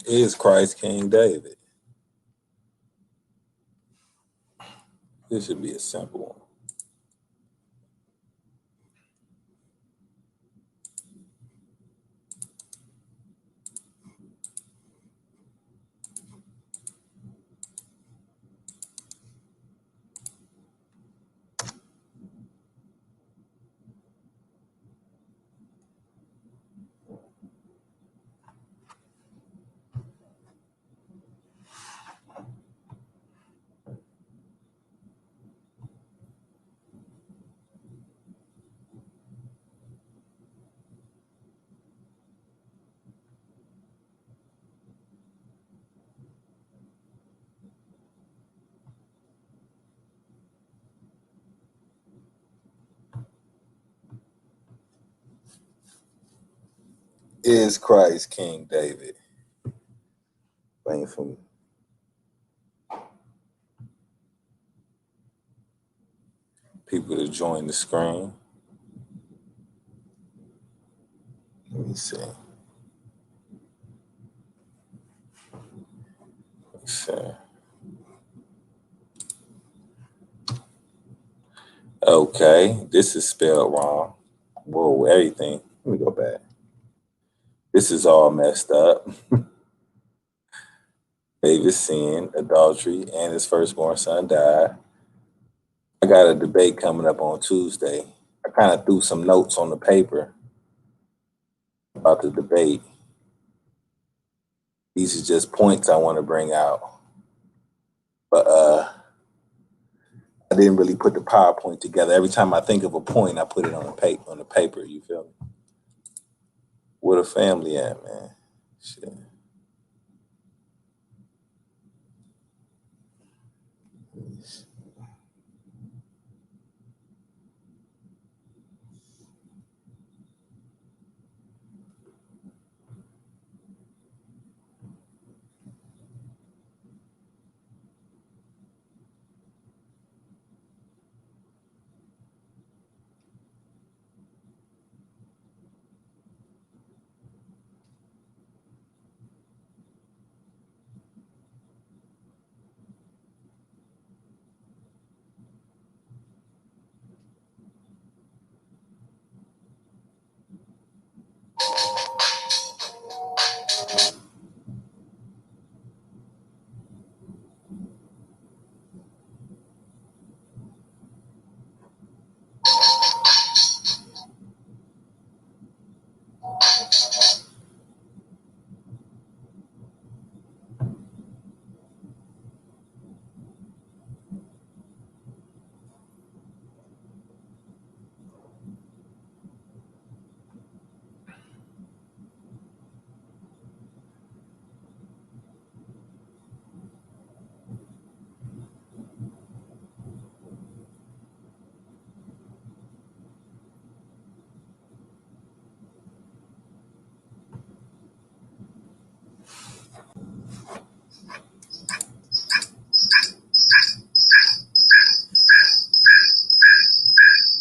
Is Christ King David? This should be a simple one. Is Christ King David? Waiting for people to join the screen. Let me see. Let's see. Okay, this is spelled wrong. Whoa, everything. Let me go back. This is all messed up. David sinned adultery and his firstborn son died. I got a debate coming up on Tuesday. I kind of threw some notes on the paper about the debate. These are just points I want to bring out. But I didn't really put the PowerPoint together. Every time I think of a point, I put it on the paper. You feel me? Where the family at, man? Shit.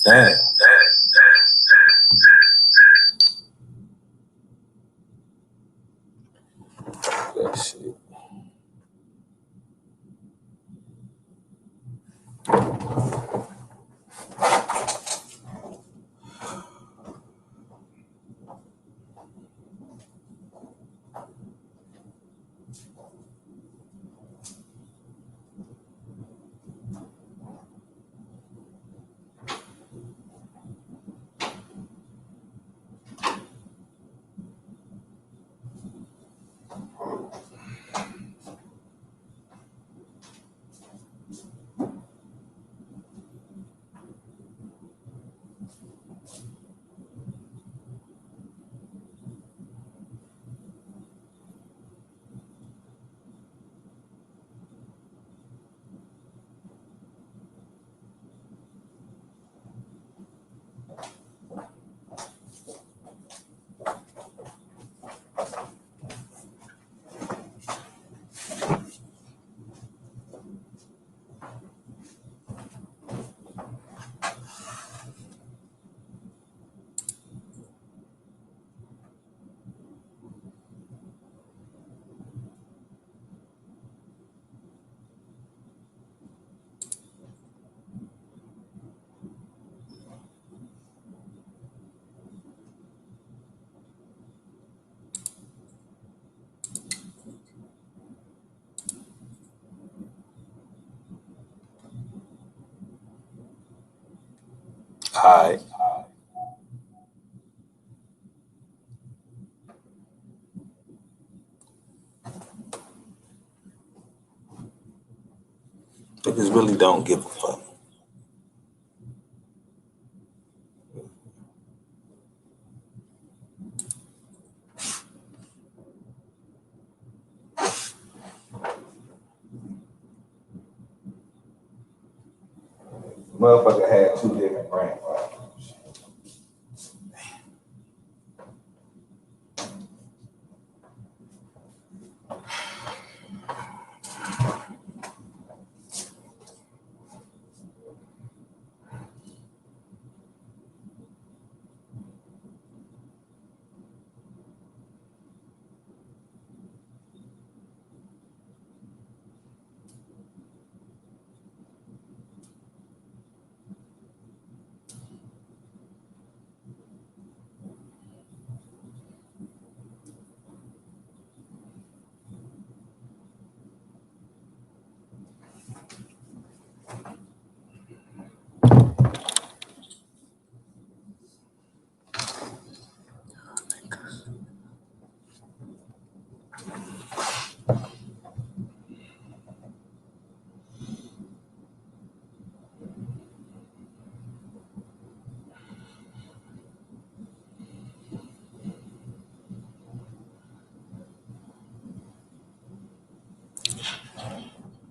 Damn. That shit. All right. Niggas really don't give a fuck. Motherfucker had two different grandfathers.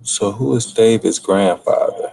So who is David's grandfather?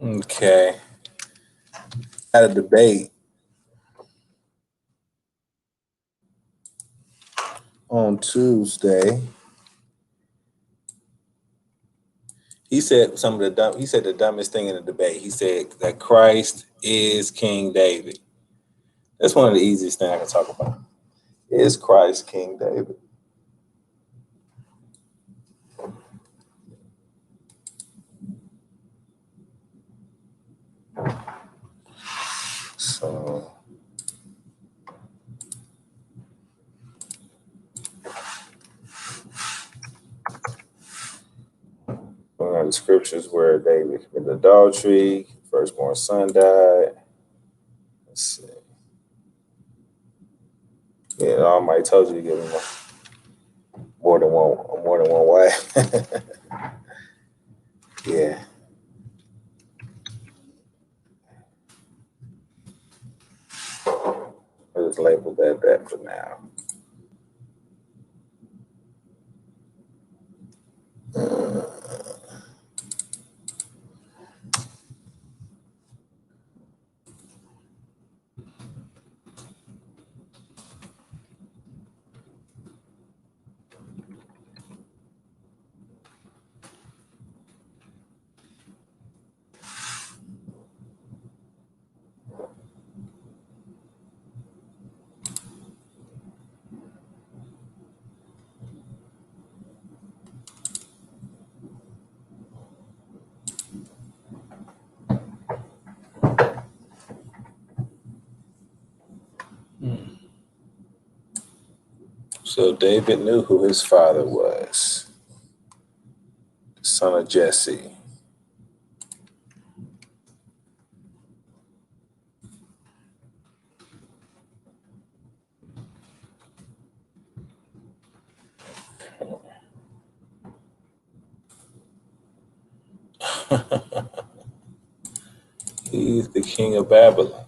Okay. Had a debate on Tuesday. He said he said the dumbest thing in the debate. He said that Christ is King David. That's one of the easiest things I can talk about. Is Christ King David? So one of the scriptures where David committed adultery, firstborn son died. Let's see. Yeah, Almighty told you to give him more than one wife. Yeah. label that for now. So David knew who his father was, the son of Jesse. He's the king of Babylon.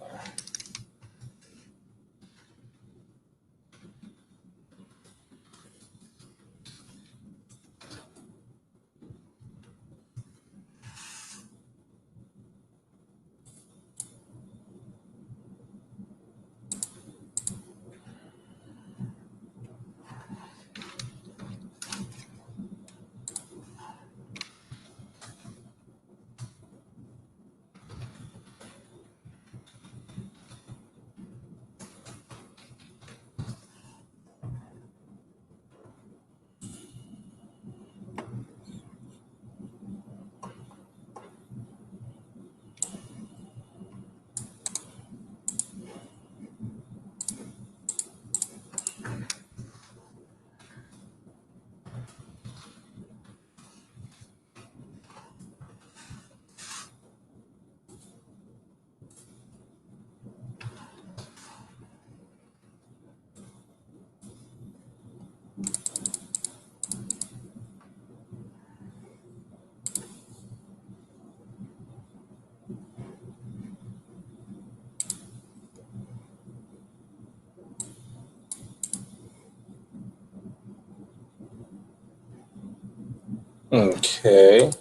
Okay.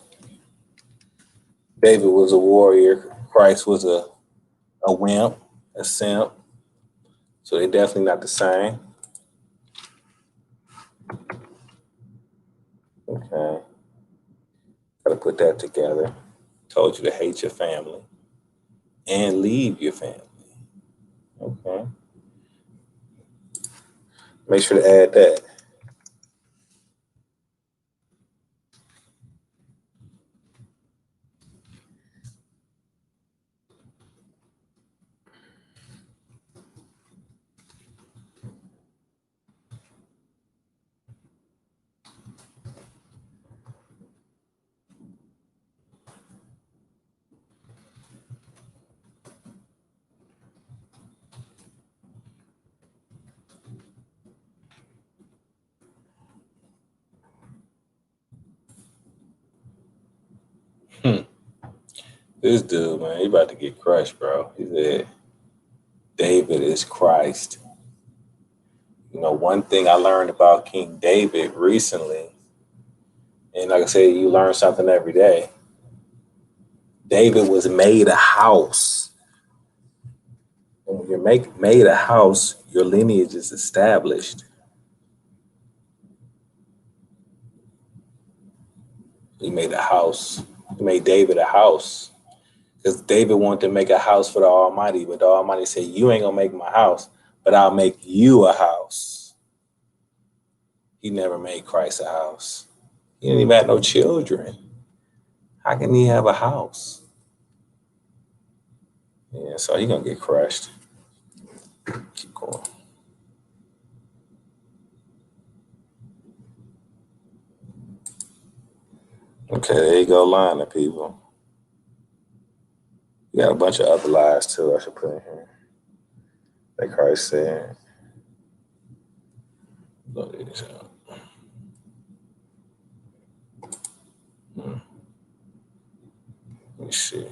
David was a warrior. Christ was a wimp, a simp. So they're definitely not the same. Okay. Gotta put that together. Told you to hate your family and leave your family. Okay. Make sure to add that. This dude, man, he about to get crushed, bro. He said, David is Christ. You know, one thing I learned about King David recently, and like I said, you learn something every day. David was made a house. And when you're made a house, your lineage is established. He made a house. He made David a house. Because David wanted to make a house for the Almighty, but the Almighty said, you ain't gonna make my house, but I'll make you a house. He never made Christ a house. He didn't even have no children. How can he have a house? Yeah, so he's gonna get crushed. Keep going. Okay, there you go, lying to people. You got a bunch of other lies too, I should put in here. Like Christ said. Look at this out. Let me see.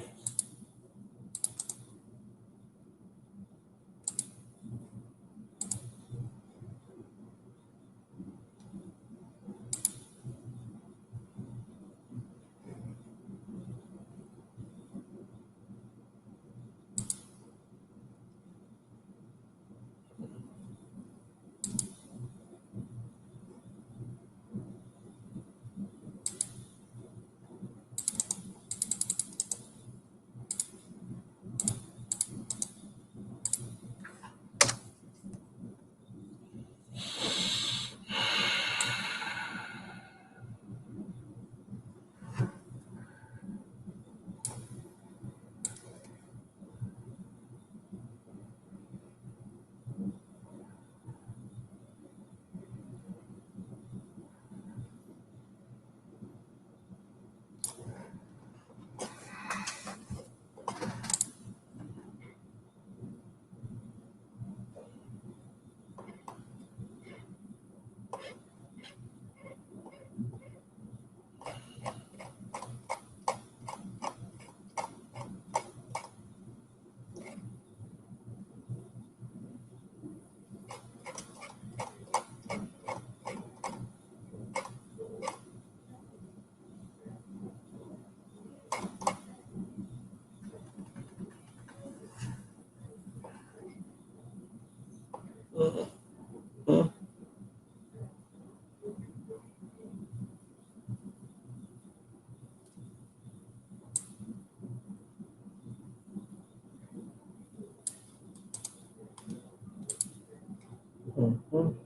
Mhm.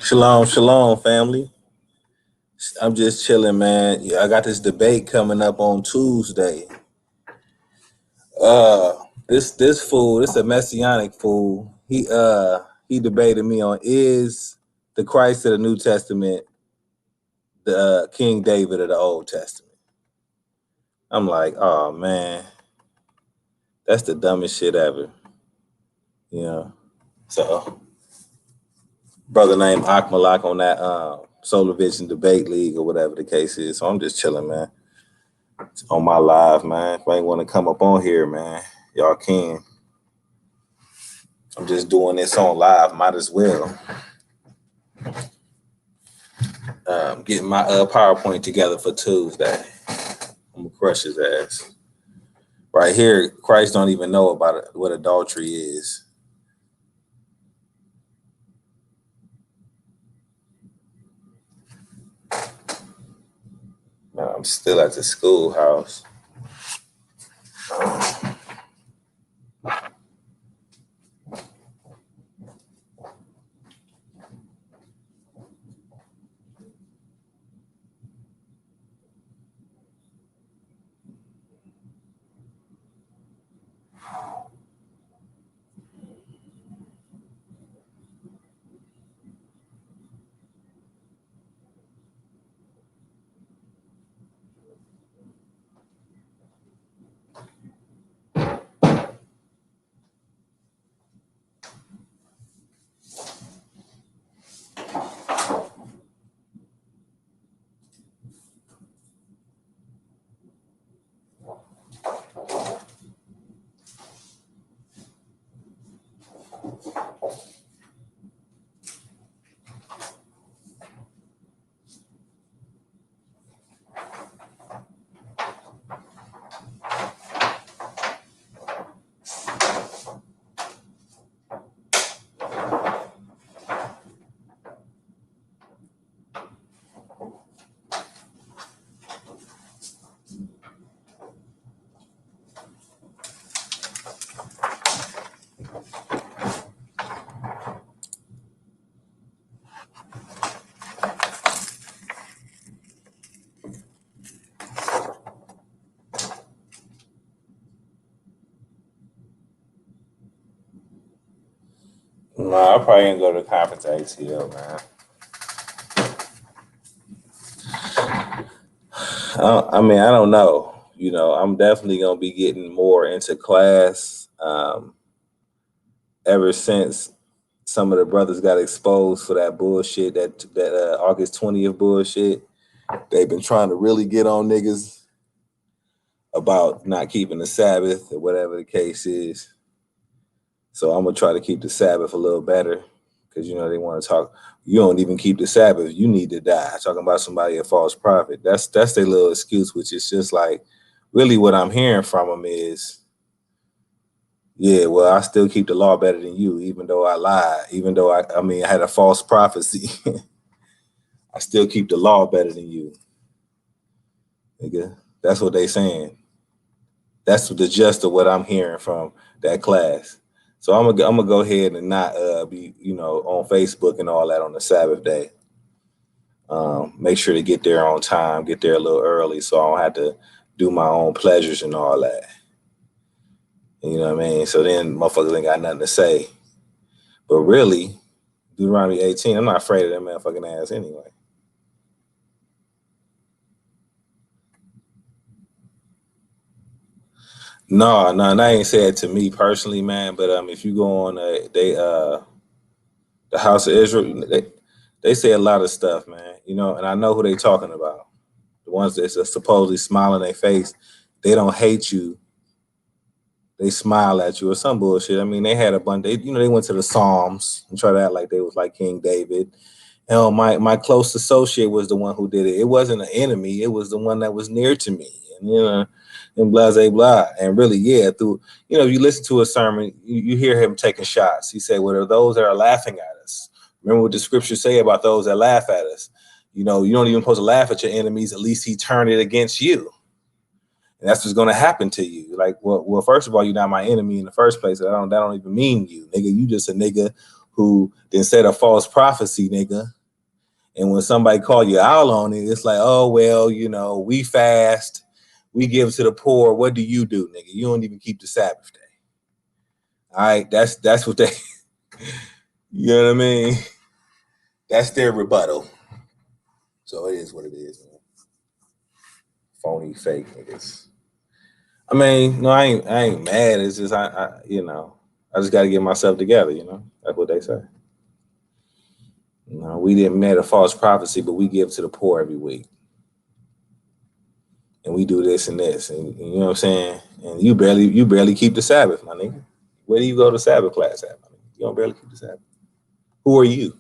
Shalom, shalom, family. I'm just chilling, man. Yeah, I got this debate coming up on Tuesday. Uh, this fool, this a messianic fool. He debated me on is the Christ of the New Testament the King David of the Old Testament. I'm like, oh man, that's the dumbest shit ever. You know. So, brother named Akmalak on that Solar Vision Debate League or whatever the case is. So I'm just chilling, man. On my live, man. If I ain't want to come up on here, man, y'all can. I'm just doing this on live. Might as well. Getting my PowerPoint together for Tuesday. I'm gonna crush his ass. Right here, Christ don't even know about it, what adultery is. Man, I'm still at the schoolhouse. No, I probably ain't go to the conference at ATL, man. I mean, I don't know. You know, I'm definitely gonna be getting more into class. Ever since some of the brothers got exposed for that bullshit, that August 20th bullshit, they've been trying to really get on niggas about not keeping the Sabbath or whatever the case is. So I'm gonna try to keep the Sabbath a little better because you know they want to talk. You don't even keep the Sabbath, you need to die. Talking about somebody a false prophet. That's their little excuse, which is just like really what I'm hearing from them is, yeah, well, I still keep the law better than you, even though I lied, even though I mean I had a false prophecy. I still keep the law better than you. Nigga. That's what they saying. That's the gist of what I'm hearing from that class. So I'm gonna go ahead and not be on Facebook and all that on the Sabbath day. Make sure to get there on time, get there a little early, so I don't have to do my own pleasures and all that. You know what I mean? So then motherfuckers ain't got nothing to say. But really, Deuteronomy 18, I'm not afraid of that motherfucking ass anyway. No, that ain't said to me personally, man. But if you go on the House of Israel, they say a lot of stuff, man. You know, and I know who they talking about. The ones that supposedly smile in their face, they don't hate you. They smile at you or some bullshit. I mean, they had a bunch. They went to the Psalms and tried to act like they was like King David. My close associate was the one who did it. It wasn't an enemy. It was the one that was near to me. And blah, blah, blah. And really, yeah, if you listen to a sermon, you hear him taking shots. He said, well, there are those that are laughing at us. Remember what the scriptures say about those that laugh at us. You know, you don't even supposed to laugh at your enemies. At least he turned it against you. And that's what's going to happen to you. Like, well, first of all, you're not my enemy in the first place. That don't even mean you, nigga. You just a nigga who then said a false prophecy, nigga. And when somebody call you out on it, it's like, oh, well, we fast, we give to the poor. What do, nigga? You don't even keep the Sabbath day. All right, that's what they, you know what I mean? That's their rebuttal. So it is what it is, man. Phony, fake niggas. I mean, no, I ain't mad. It's just I just got to get myself together. That's what they say. We didn't make a false prophecy, but we give to the poor every week. And we do this and this, and you know what I'm saying. And you barely keep the Sabbath, my nigga. Where do you go to Sabbath class at, my nigga? You don't barely keep the Sabbath. Who are you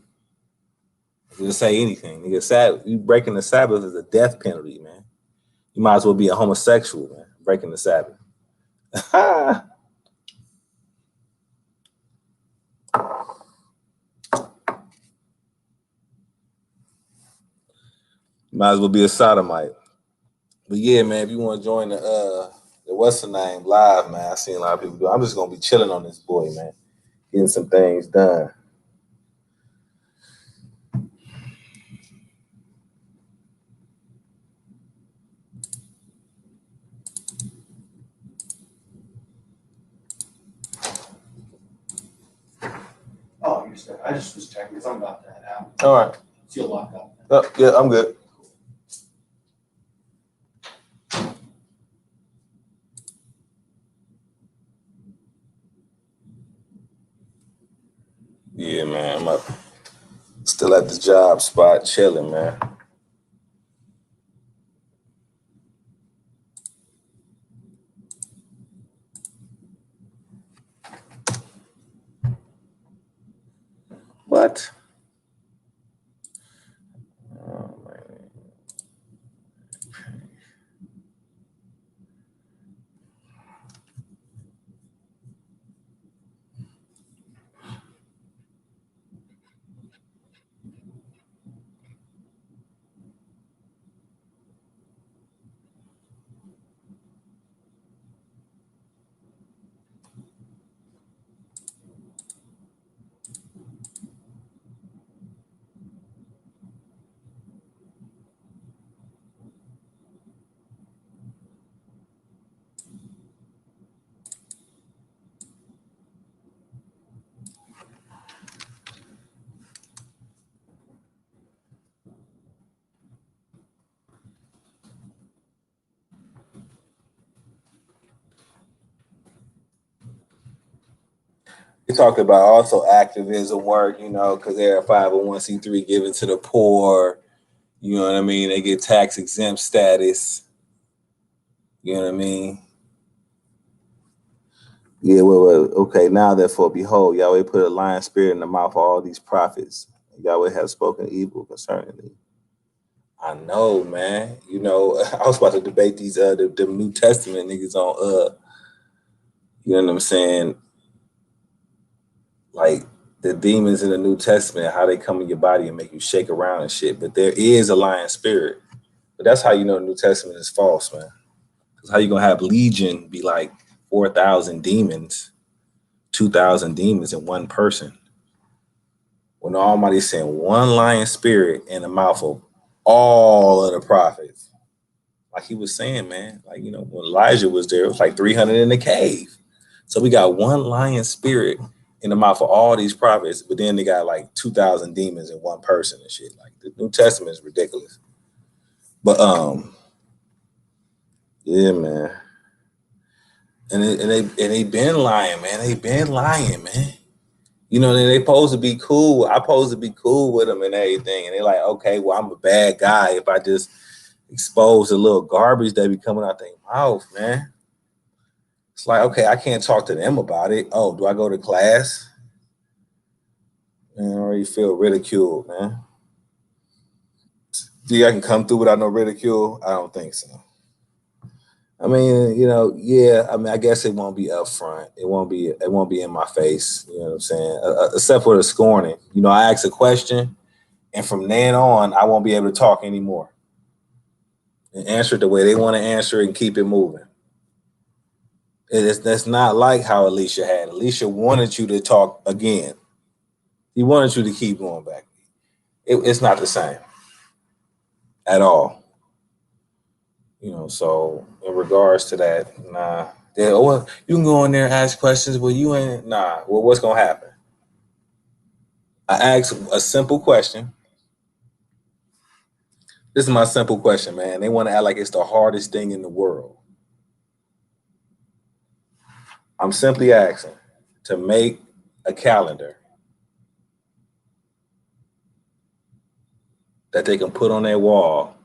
to say anything, nigga? You breaking the Sabbath is a death penalty, man. You might as well be a homosexual, man. Breaking the Sabbath. Might as well be a sodomite. But yeah, man, if you want to join the what's the name live, man, I seen a lot of people do. I'm just gonna be chilling on this boy, man, getting some things done. Oh, you're still, I just was checking because I'm about to head out. All right. So you'll lock up. Oh, yeah, I'm good. Yeah, man, I'm up. Still at the job spot, chilling, man. What? Oh, man. We talked about also activism work, because they're a 501c3 given to the poor. You know what I mean? They get tax exempt status. You know what I mean? Yeah, well, okay. Now, therefore, behold, Yahweh put a lion spirit in the mouth of all these prophets. Yahweh has spoken evil concerning thee. I know, man. I was about to debate these the New Testament niggas on you know what I'm saying? Like the demons in the New Testament, how they come in your body and make you shake around and shit. But there is a lion spirit. But that's how you know the New Testament is false, man. Because how you gonna have Legion be like 4,000 demons, 2,000 demons in one person? When the Almighty sent one lion spirit in the mouth of all of the prophets. Like he was saying, man, like, when Elijah was there, it was like 300 in the cave. So we got one lion spirit in the mouth of all these prophets, but then they got like 2,000 demons in one person and shit. Like the New Testament is ridiculous. But yeah, man. And they been lying, man. They been lying, man. They supposed to be cool. I supposed to be cool with them and everything. And they're like, okay, well, I'm a bad guy if I just expose the little garbage that be coming out their mouth, man. It's like, okay, I can't talk to them about it. Oh, do I go to class? Man, I already feel ridiculed, man. Do I can come through without no ridicule? I don't think so. I mean, yeah. I mean, I guess it won't be up front. It won't be in my face. You know what I'm saying? Except for the scorning. I ask a question, and from then on, I won't be able to talk anymore and answer it the way they want to answer it and keep it moving. That's not like how Alicia had. Alicia wanted you to talk again. He wanted you to keep going back. It's not the same at all. So in regards to that, nah. Well, you can go in there and ask questions, but you ain't, nah. Well, what's gonna happen? I asked a simple question. This is my simple question, man. They want to act like it's the hardest thing in the world. I'm simply asking to make a calendar that they can put on their wall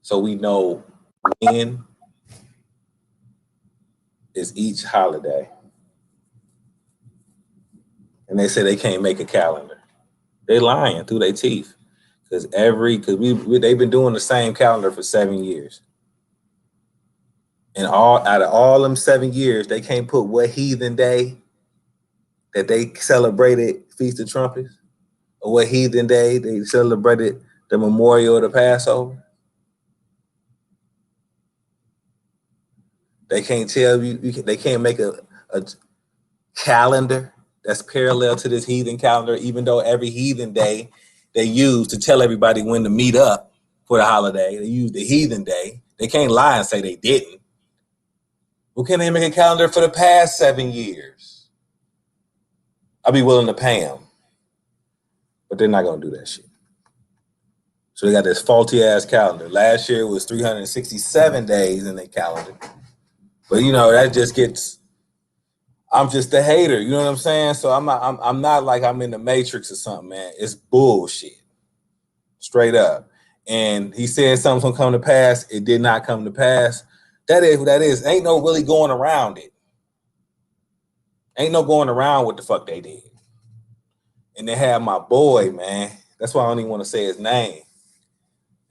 so we know when is each holiday. And they say they can't make a calendar. They lying through their teeth. Because they've been doing the same calendar for 7 years. And out of all them 7 years, they can't put what heathen day that they celebrated Feast of Trumpets, or what heathen day they celebrated the memorial of the Passover. They can't tell you, they can't make a calendar that's parallel to this heathen calendar, even though every heathen day they use to tell everybody when to meet up for the holiday. They use the heathen day. They can't lie and say they didn't. Well, can they make a calendar for the past 7 years? I'll be willing to pay them. But they're not going to do that shit. So they got this faulty ass calendar. Last year it was 367 days in their calendar. But that just gets, I'm just a hater, you know what I'm saying? So I'm not like I'm in the Matrix or something, man. It's bullshit. Straight up. And he said something's gonna come to pass. It did not come to pass. That is what that is. Ain't no really going around it. Ain't no going around what the fuck they did. And they had my boy, man. That's why I don't even want to say his name.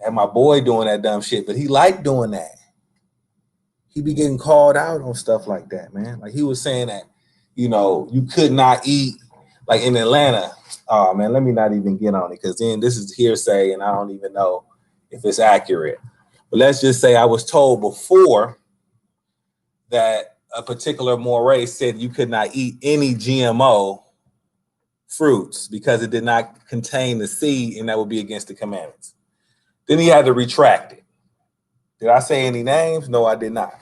Had my boy doing that dumb shit, but he liked doing that. He be getting called out on stuff like that, man. Like he was saying that, you could not eat, like in Atlanta. Oh man, let me not even get on it, because then this is hearsay and I don't even know if it's accurate. But let's just say I was told before that a particular moray said you could not eat any GMO fruits because it did not contain the seed, and that would be against the commandments. Then he had to retract it. Did I say any names? No, I did not.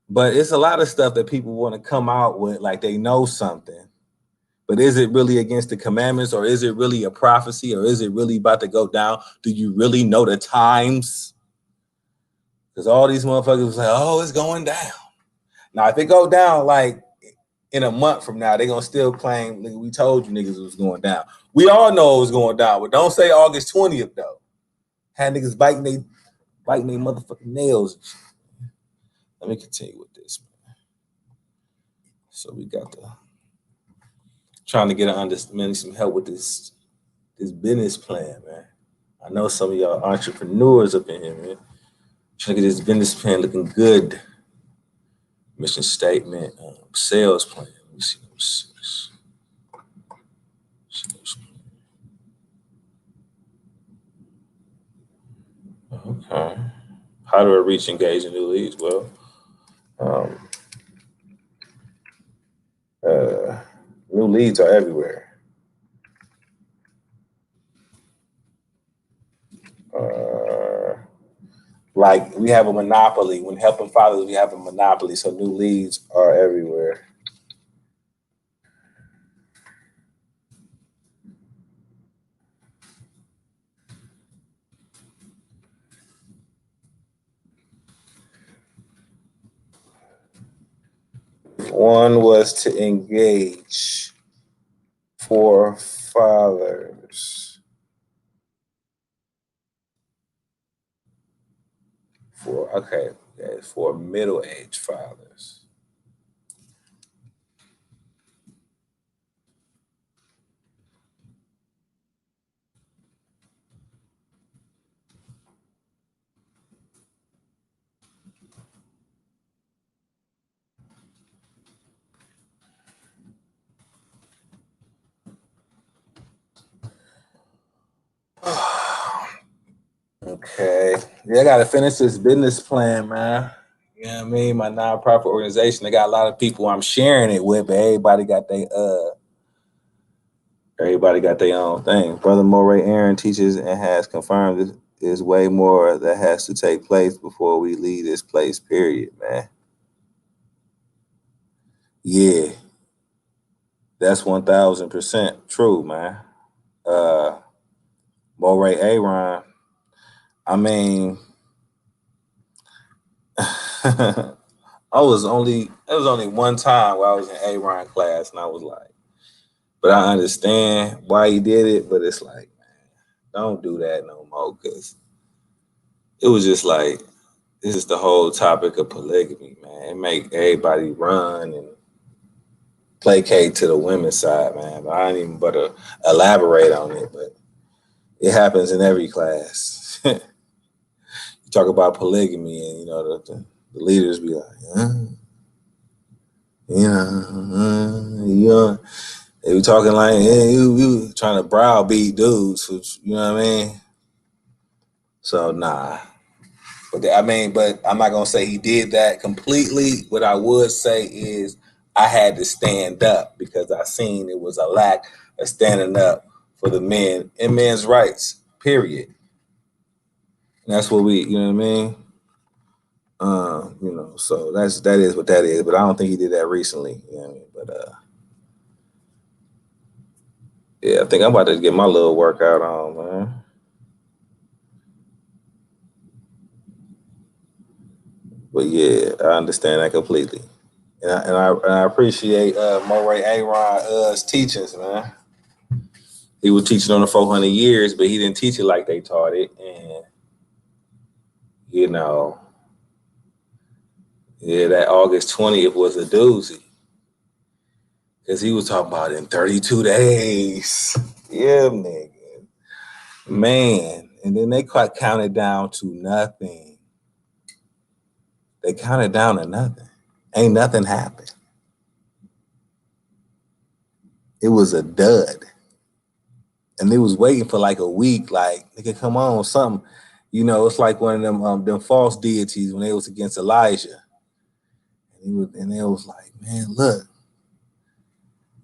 But it's a lot of stuff that people want to come out with like they know something. But is it really against the commandments, or is it really a prophecy, or is it really about to go down? Do you really know the times? Because all these motherfuckers was like, oh, it's going down. Now, if it go down like in a month from now, they're gonna still claim, nigga, we told you niggas it was going down. We all know it was going down, but don't say August 20th though. Had niggas biting they motherfucking nails. Let me continue with this, man. So we got the trying to get some help with this business plan, man. I know some of y'all entrepreneurs up in here, man. Trying to get this business plan looking good. Mission statement, sales plan. Let me see those. Okay. How do I reach, engage, and new leads? Well, new leads are everywhere. Like we have a monopoly. When helping fathers, we have a monopoly. So new leads are everywhere. One was to engage for fathers. For middle-aged fathers. Okay. Yeah, I gotta finish this business plan, man. You know what I mean? My nonprofit organization, they got a lot of people I'm sharing it with, but everybody got their own thing. Brother Moray Aaron teaches and has confirmed there's way more that has to take place before we leave this place, period, man. Yeah. That's 1000% true, man. Moray Aaron, I mean, it was only one time where I was in Aaron class and I was like, but I understand why he did it, but it's like, man, don't do that no more, because it was just like, this is the whole topic of polygamy, man. It make everybody run and placate to the women's side, man. But I didn't even but elaborate on it, but it happens in every class. You talk about polygamy and, the leaders be like, they be talking like, you trying to browbeat dudes, which, you know what I mean? So, nah. But I'm not gonna say he did that completely. What I would say is I had to stand up because I seen it was a lack of standing up for the men and men's rights. Period. And that's what you know what I mean. So that is what that is. But I don't think he did that recently. You know what I mean? But yeah, I think I'm about to get my little workout on, man. But yeah, I understand that completely. And I appreciate Moray Aaron's teachings, man. He was teaching on the 400 years, but he didn't teach it like they taught it. And, that August 20th was a doozy. Because he was talking about in 32 days. Yeah, nigga. Man. And then they counted down to nothing. They counted down to nothing. Ain't nothing happened. It was a dud. And they was waiting for like a week, like, nigga, come on, something. It's like one of them false deities when they was against Elijah. And they was like, man, look,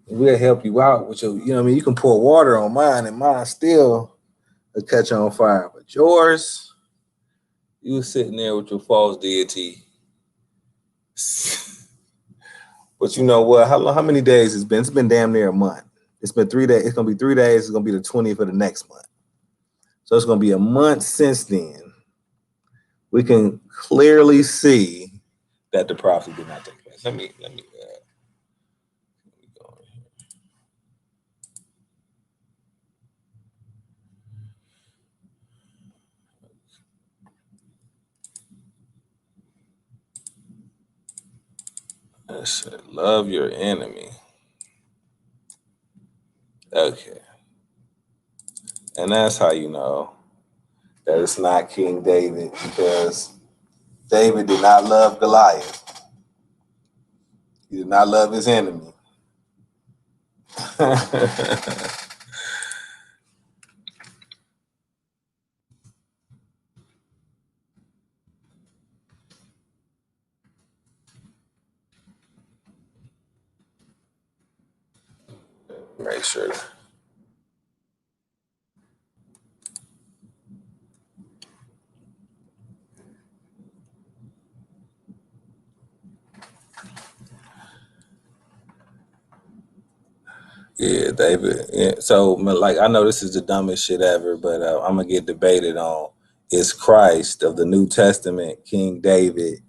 we'll help you out with your, you can pour water on mine and mine still will catch on fire. But yours, you was sitting there with your false deity. But you know what? How many days it's been? It's been damn near a month. It's been 3 days. It's going to be 3 days. It's going to be the 20th of the next month. So it's going to be a month since then. We can clearly see that the prophecy did not take place. Let me It said, love your enemy. Okay. And that's how you know that it's not King David, because David did not love Goliath. He did not love his enemy. Make sure. Yeah, David. Yeah. So, like, I know this is the dumbest shit ever, but I'm gonna get debated on: is Christ of the New Testament King David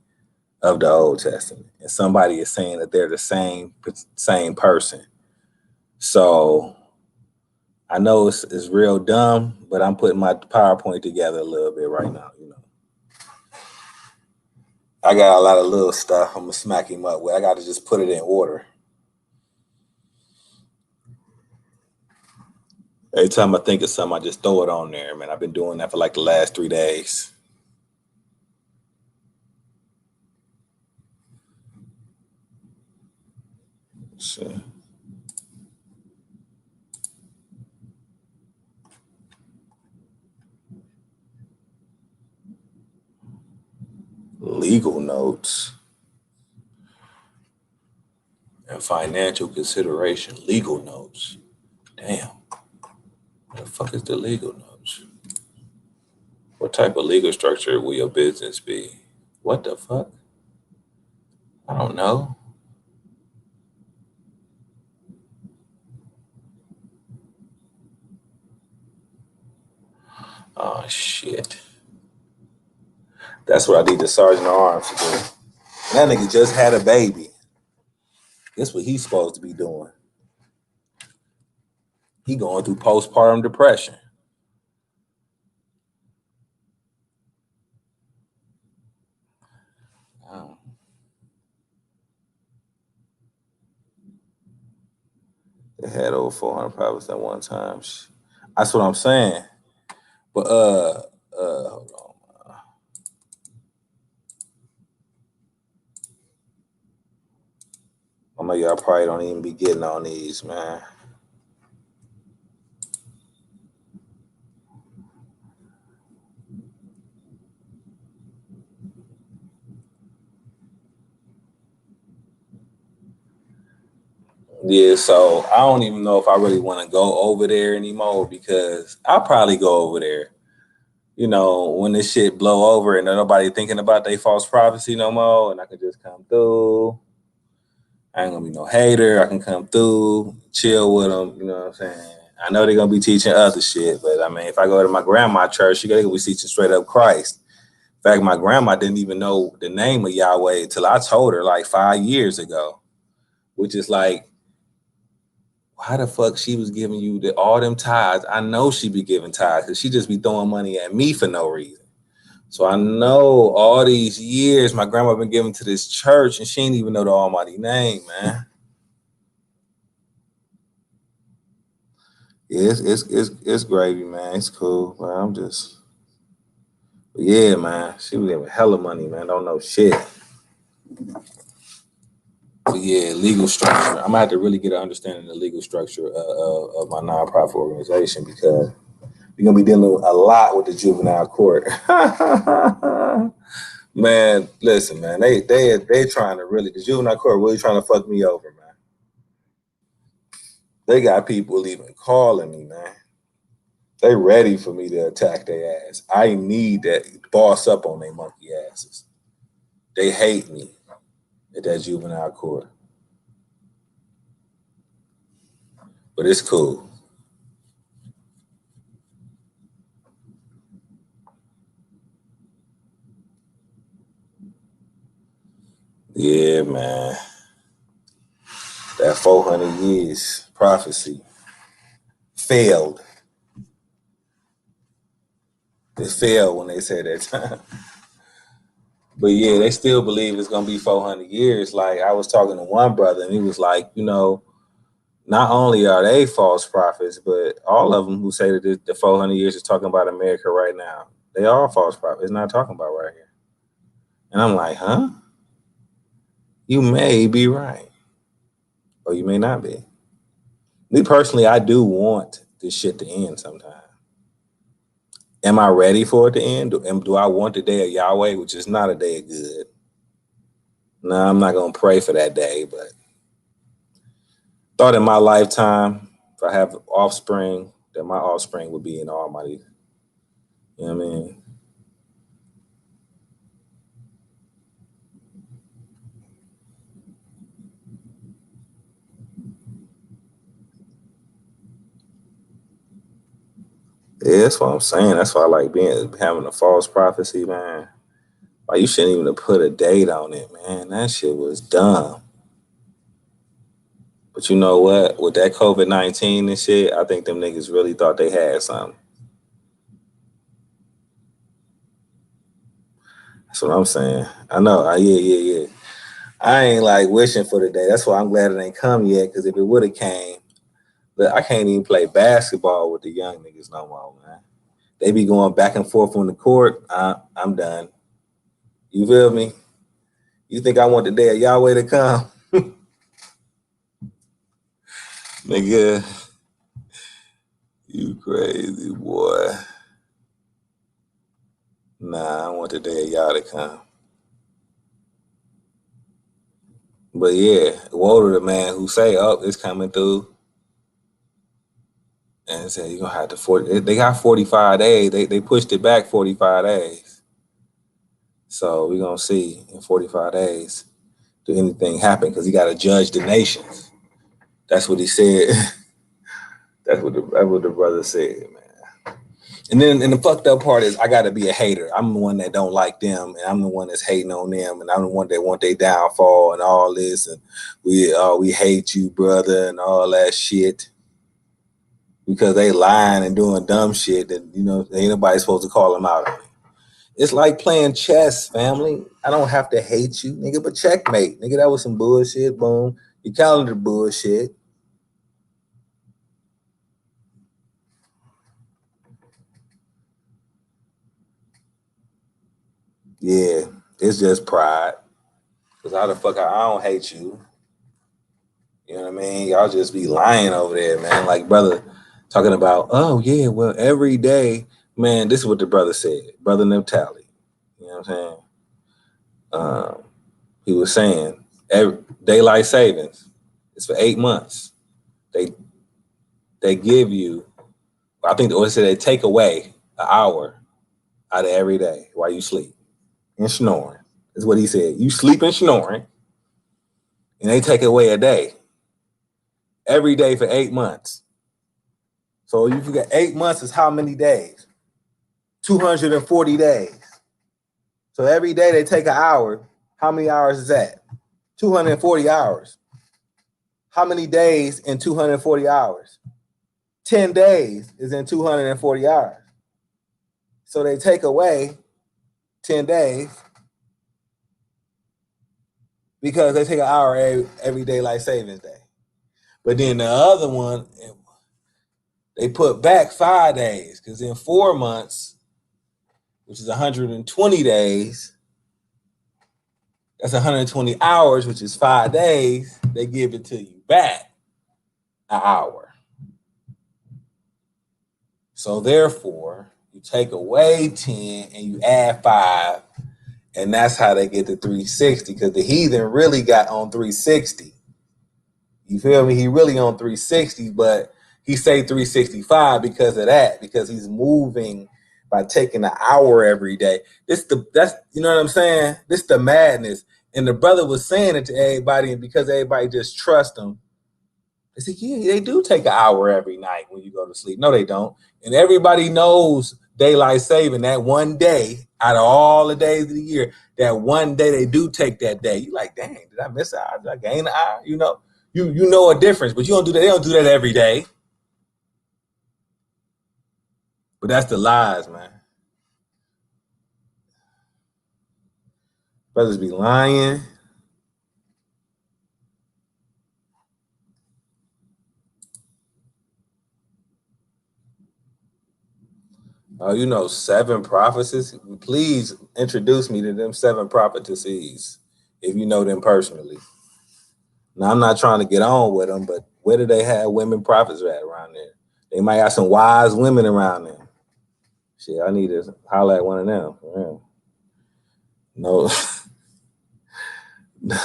of the Old Testament? And somebody is saying that they're the same person. So I know it's real dumb, but I'm putting my PowerPoint together a little bit right now. I got a lot of little stuff I'm gonna smack him up with. I got to just put it in order. Every time I think of something, I just throw it on there, man. I've been doing that for like the last 3 days. So, legal notes and financial consideration. Legal notes. Damn. What the fuck is the legal notes? What type of legal structure will your business be? What the fuck? I don't know. Oh shit. That's what I need the sergeant at arms to do. That nigga just had a baby. Guess what he's supposed to be doing? He going through postpartum depression. Oh. They had over 400 pilots at one time. That's what I'm saying. But hold on. I know y'all probably don't even be getting on these, man. Yeah, so I don't even know if I really want to go over there anymore, because I'll probably go over there, when this shit blow over and nobody thinking about their false prophecy no more, and I can just come through. I ain't gonna be no hater. I can come through, chill with them. You know what I'm saying? I know they're gonna be teaching other shit, but I mean, if I go to my grandma church, they're gonna be teaching straight up Christ. In fact, my grandma didn't even know the name of Yahweh until I told her like 5 years ago, which is like, why the fuck she was giving you all them tithes? I know she be giving tithes because she just be throwing money at me for no reason. So I know all these years my grandma been giving to this church and she didn't even know the Almighty name, man. Yeah, it's gravy, man. It's cool, but yeah, man. She was giving hella money, man. Don't know shit. But yeah, legal structure. I'm gonna have to really get an understanding of the legal structure of my nonprofit organization, because we're gonna be dealing a lot with the juvenile court. Man, listen, man. They trying to really, the juvenile court really trying to fuck me over, man. They got people even calling me, man. They ready for me to attack their ass. I need that boss up on their monkey asses. They hate me at that juvenile court. But it's cool. Yeah, man. That 400 years prophecy failed. It failed when they said that time. But yeah, they still believe it's gonna be 400 years. Like I was talking to one brother, and he was like, not only are they false prophets, but all of them who say that the 400 years is talking about America right now, they are false prophets. It's not talking about right here. And I'm like, huh? You may be right, or you may not be. Me personally, I do want this shit to end sometime. Am I ready for it to end? Do I want the day of Yahweh, which is not a day of good? No, I'm not gonna pray for that day, but thought in my lifetime, if I have offspring, that my offspring would be in Almighty. You know what I mean? Yeah, that's what I'm saying. That's why I like having a false prophecy, man. Like you shouldn't even have put a date on it, man. That shit was dumb. But you know what? With that COVID-19 and shit, I think them niggas really thought they had something. That's what I'm saying. I know. Yeah. I ain't like wishing for the day. That's why I'm glad it ain't come yet. Because if it would have came, but I can't even play basketball with the young niggas no more, man. They be going back and forth on the court. I'm done. You feel me? You think I want the day of Yahweh to come? Nigga, you crazy boy. Nah, I want the day of Yah to come. But yeah, woe to the man who say, oh, it's coming through. And say you're gonna have to 40. They got 45 days. They pushed it back 45 days. So we're gonna see in 45 days do anything happen because he gotta judge the nations. That's what he said. That's what the brother said, man. And the fucked up part is I gotta be a hater. I'm the one that don't like them, and I'm the one that's hating on them, and I'm the one that want their downfall and all this, and we hate you, brother, and all that shit. Because they lying and doing dumb shit that, ain't nobody supposed to call them out on it. It's like playing chess, family. I don't have to hate you, nigga, but checkmate. Nigga, that was some bullshit. Boom. Your calendar bullshit. Yeah, it's just pride. Because how the fuck I don't hate you. You know what I mean? Y'all just be lying over there, man. Like, brother, talking about, oh, yeah, well, every day, man, this is what the brother said. Brother Neptali. You know what I'm saying? He was saying, daylight savings is for 8 months. They give you, I think they said they take away an hour out of every day while you sleep and snoring. Is what he said. You sleep and snoring, and they take away a day every day for 8 months. So you got 8 months is how many days? 240 days. So every day they take an hour. How many hours is that? 240 hours. How many days in 240 hours? 10 days is in 240 hours. So they take away 10 days because they take an hour every day like savings day. But then the other one, they put back 5 days because in 4 months, which is 120 days, that's 120 hours, which is 5 days. They give it to you back an hour. So therefore, you take away 10 and you add 5, and that's how they get to 360 because the heathen really got on 360. You feel me? He really on 360, but he say 365 because of that, because he's moving by taking an hour every day. That's you know what I'm saying? This the madness. And the brother was saying it to everybody, and because everybody just trust him, they said, yeah, they do take an hour every night when you go to sleep. No, they don't. And everybody knows daylight saving, that one day out of all the days of the year, that one day they do take that day. You like, dang, did I miss an hour? Did I gain an hour? You know a difference, but you don't do that. They don't do that every day. But that's the lies, man. Brothers be lying. Oh, you know, 7 prophecies. Please introduce me to them 7 prophetesses if you know them personally. Now, I'm not trying to get on with them, but where do they have women prophets at around there? They might have some wise women around there. Shit, I need to holler at one of them. Yeah. No,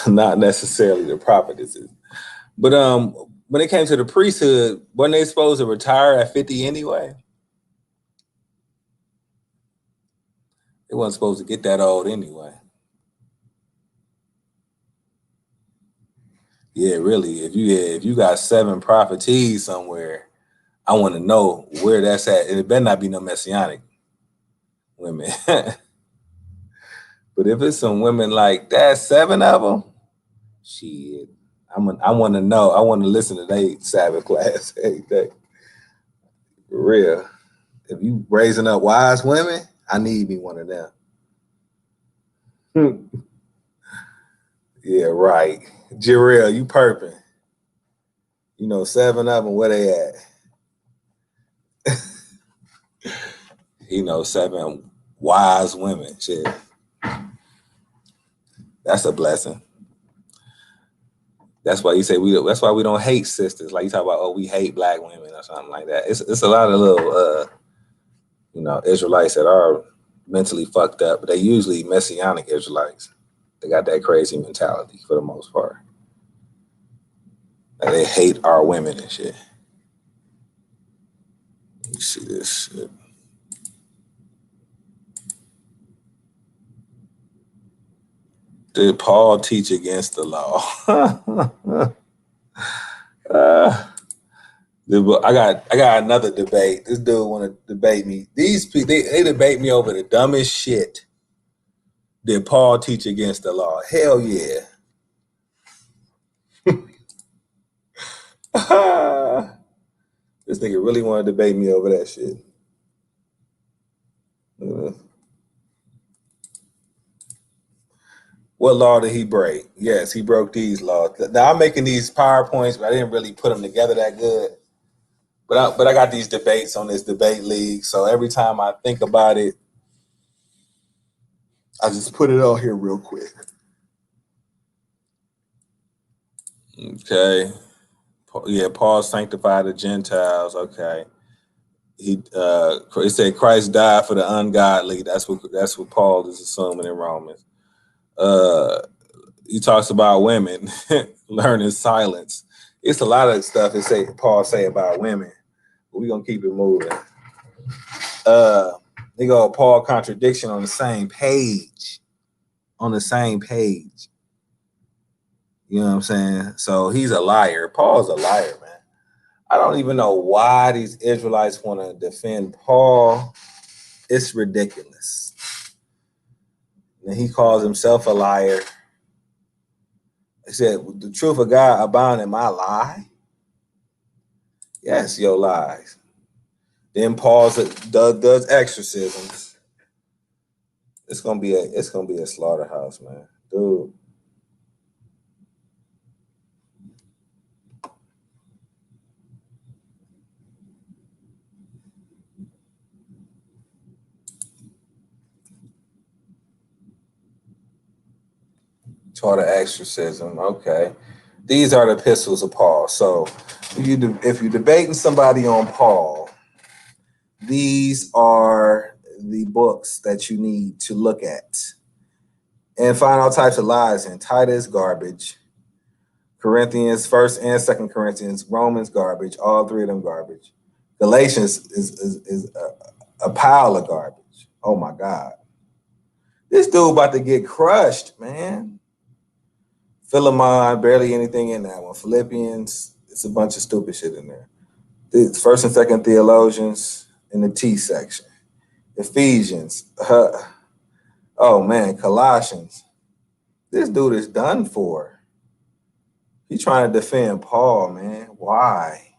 not necessarily the prophetesses. But when it came to the priesthood, weren't they supposed to retire at 50 anyway? They wasn't supposed to get that old anyway. Yeah, really. If you got 7 propheties somewhere, I want to know where that's at. It better not be no messianic women. But if it's some women like that, 7 of them, shit. I want to know. I want to listen to their Sabbath class every day. For real. If you raising up wise women, I need me one of them. Yeah, right. Jarrell, you perping. You know, 7 of them, where they at? You know, 7 wise women. Shit. That's a blessing. That's why you say that's why we don't hate sisters. Like you talk about, oh, we hate black women or something like that. It's a lot of little you know, Israelites that are mentally fucked up, but they usually messianic Israelites. They got that crazy mentality for the most part. Like they hate our women and shit. You see this shit. Did Paul teach against the law? I got another debate. This dude want to debate me. These people they debate me over the dumbest shit. Did Paul teach against the law? Hell yeah. This nigga really want to debate me over that shit. What law did he break? Yes, he broke these laws. Now I'm making these PowerPoints, but I didn't really put them together that good. But I got these debates on this debate league, so every time I think about it, I just put it on here real quick. Okay. Yeah, Paul sanctified the Gentiles. Okay. It said Christ died for the ungodly. That's what Paul is assuming in Romans. He talks about women learning silence. It's a lot of stuff that Paul say about women. But we're gonna keep it moving. They go Paul contradiction on the same page. On the same page. You know what I'm saying? So he's a liar. Paul's a liar, man. I don't even know why these Israelites want to defend Paul. It's ridiculous. And he calls himself a liar. He said, the truth of God abound in my lie. Yes, your lies. Then Paul does exorcisms. It's gonna be a slaughterhouse, man. Dude. Taught an exorcism. Okay. These are the epistles of Paul. So if you're debating somebody on Paul, these are the books that you need to look at and find all types of lies in. Titus, garbage. Corinthians, 1st and 2nd Corinthians, Romans, garbage. All 3 of them garbage. Galatians is a pile of garbage. Oh my God. This dude about to get crushed, man. Philemon, barely anything in that one. Philippians, it's a bunch of stupid shit in there. The 1st and 2nd theologians in the T section. Ephesians. Oh man, Colossians. This dude is done for. He's trying to defend Paul, man. Why?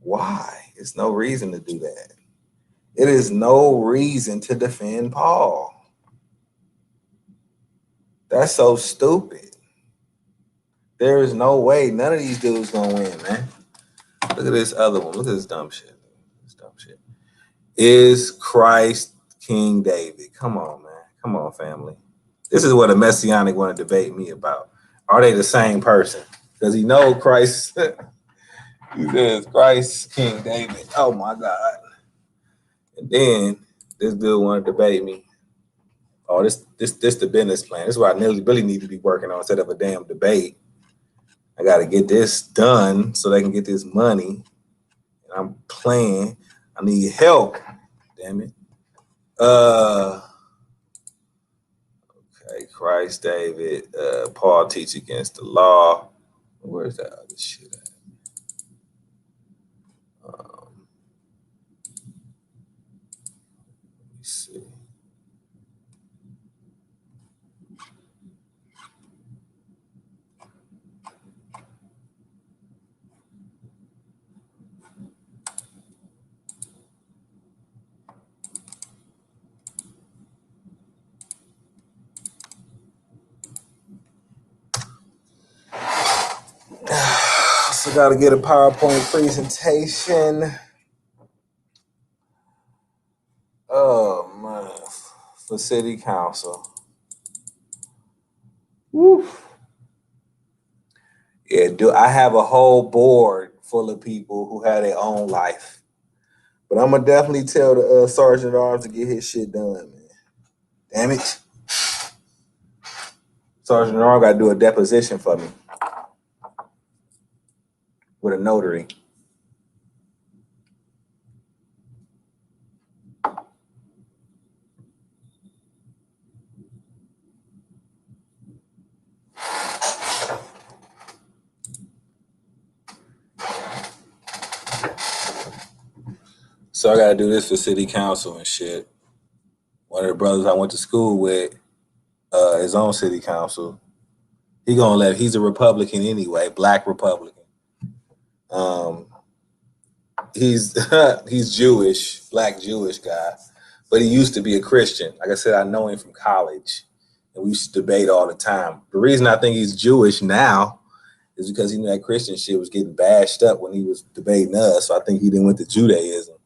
Why? It's no reason to do that. It is no reason to defend Paul. That's so stupid. There is no way none of these dudes gonna win, man. Look at this other one. Look at this dumb shit. This dumb shit. Is Christ King David? Come on, man. Come on, family. This is what a messianic want to debate me about. Are they the same person? Does he know Christ? He says Christ King David. Oh my God. And then this dude want to debate me. Oh, this the business plan. This is what I really need to be working on instead of a damn debate. I got to get this done so they can get this money. And I'm playing. I need help. Damn it. Okay, Christ, David, Paul teach against the law. Where's that other shit at? Let me see. So got to get a PowerPoint presentation. Oh man, for city council. Woo. Yeah, I have a whole board full of people who have their own life, but I'm gonna definitely tell the sergeant at arms to get his shit done, man. Damn it, sergeant at arms got to do a deposition for me with a notary. So I gotta do this for city council and shit. One of the brothers I went to school with, his own city council. He's a Republican anyway, black Republican. Um, he's he's Jewish, black Jewish guy, but he used to be a Christian. Like I said, I know him from college, and we used to debate all the time. The reason I think he's Jewish now is because he knew that Christian shit was getting bashed up when he was debating us. So I think he didn't went to Judaism.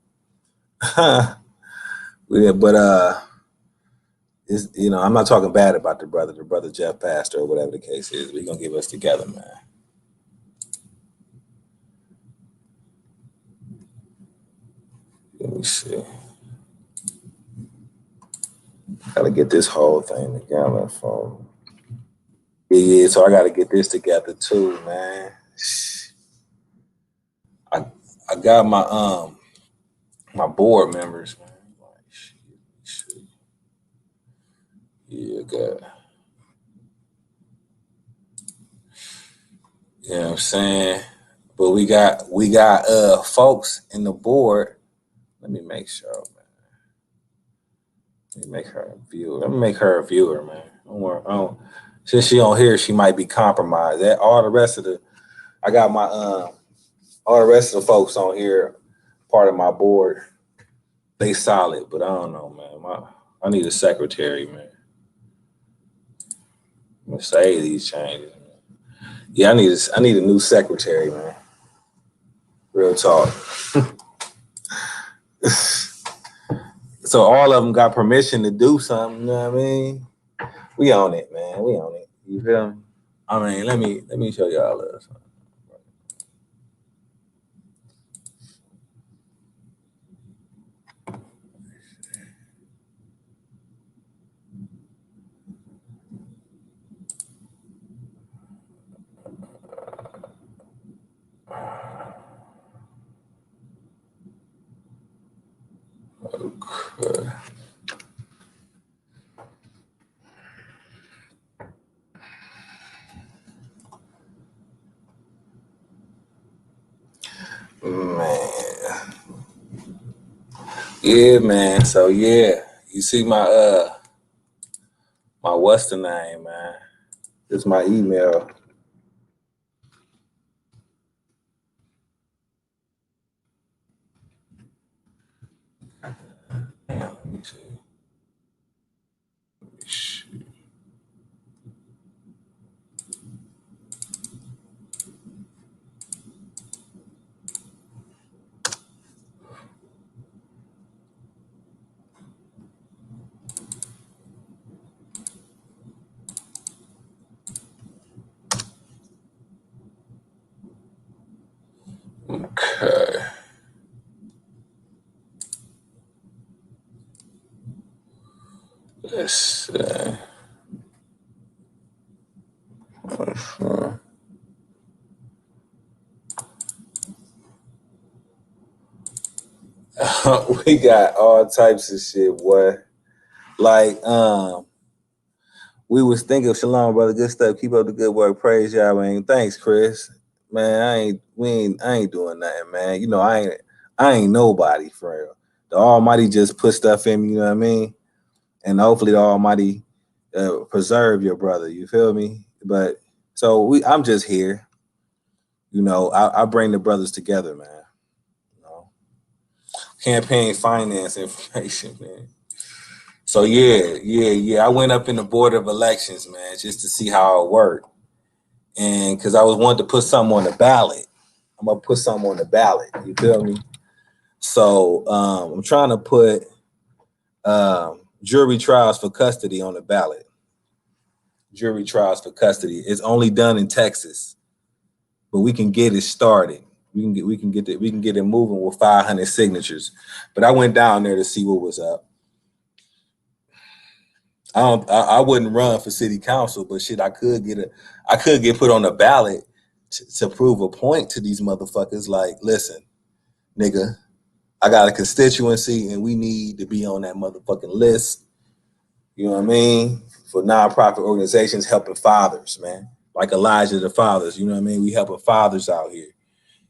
Yeah, but I'm not talking bad about the brother Jeff Pastor or whatever the case is. We're gonna give us together, man. Let me see. Gotta get this whole thing together for yeah, so I gotta get this together too, man. I got my board members, man. Like, shit. Yeah, good. You know what I'm saying? But we got folks in the board. Let me make sure, man. Let me make her a viewer. Let me make her a viewer, man. Don't worry. Since she don't hear, she might be compromised. All the rest of I got my all the rest of the folks on here, part of my board. They solid, but I don't know, man. I need a secretary, man. I'm gonna say these changes. Yeah, I need a new secretary, man. Real talk. So all of them got permission to do something. You know what I mean? We own it, man. We own it. You feel me? I mean, let me show y'all this. Okay. Man. Yeah, man. So yeah, you see my what's the name, man? It's my email. Damn, let me see. Okay. Let's see. We got all types of shit, boy. Like, we was thinking, Shalom, brother, good stuff. Keep up the good work. Praise y'all, man. Thanks, Chris. Man, I ain't doing nothing, man. You know, I ain't nobody for real. The Almighty just put stuff in me, you know what I mean? And hopefully the Almighty preserve your brother. You feel me? But so I'm just here. You know, I bring the brothers together, man. You know, campaign finance information, man. So yeah. I went up in the board of elections, man, just to see how it worked, and because I was wanting to put something on the ballot. I'm gonna put something on the ballot. You feel me? So I'm trying to put jury trials for custody on the ballot. Jury trials for custody. It's only done in Texas, but we can get it started. We can get it moving with 500 signatures. But I went down there to see what was up. I wouldn't run for city council, but shit, I could get put on the ballot to prove a point to these motherfuckers. Like, listen, nigga, I got a constituency and we need to be on that motherfucking list. You know what I mean? For nonprofit organizations helping fathers, man. Like Elijah the Fathers, you know what I mean? We helping fathers out here.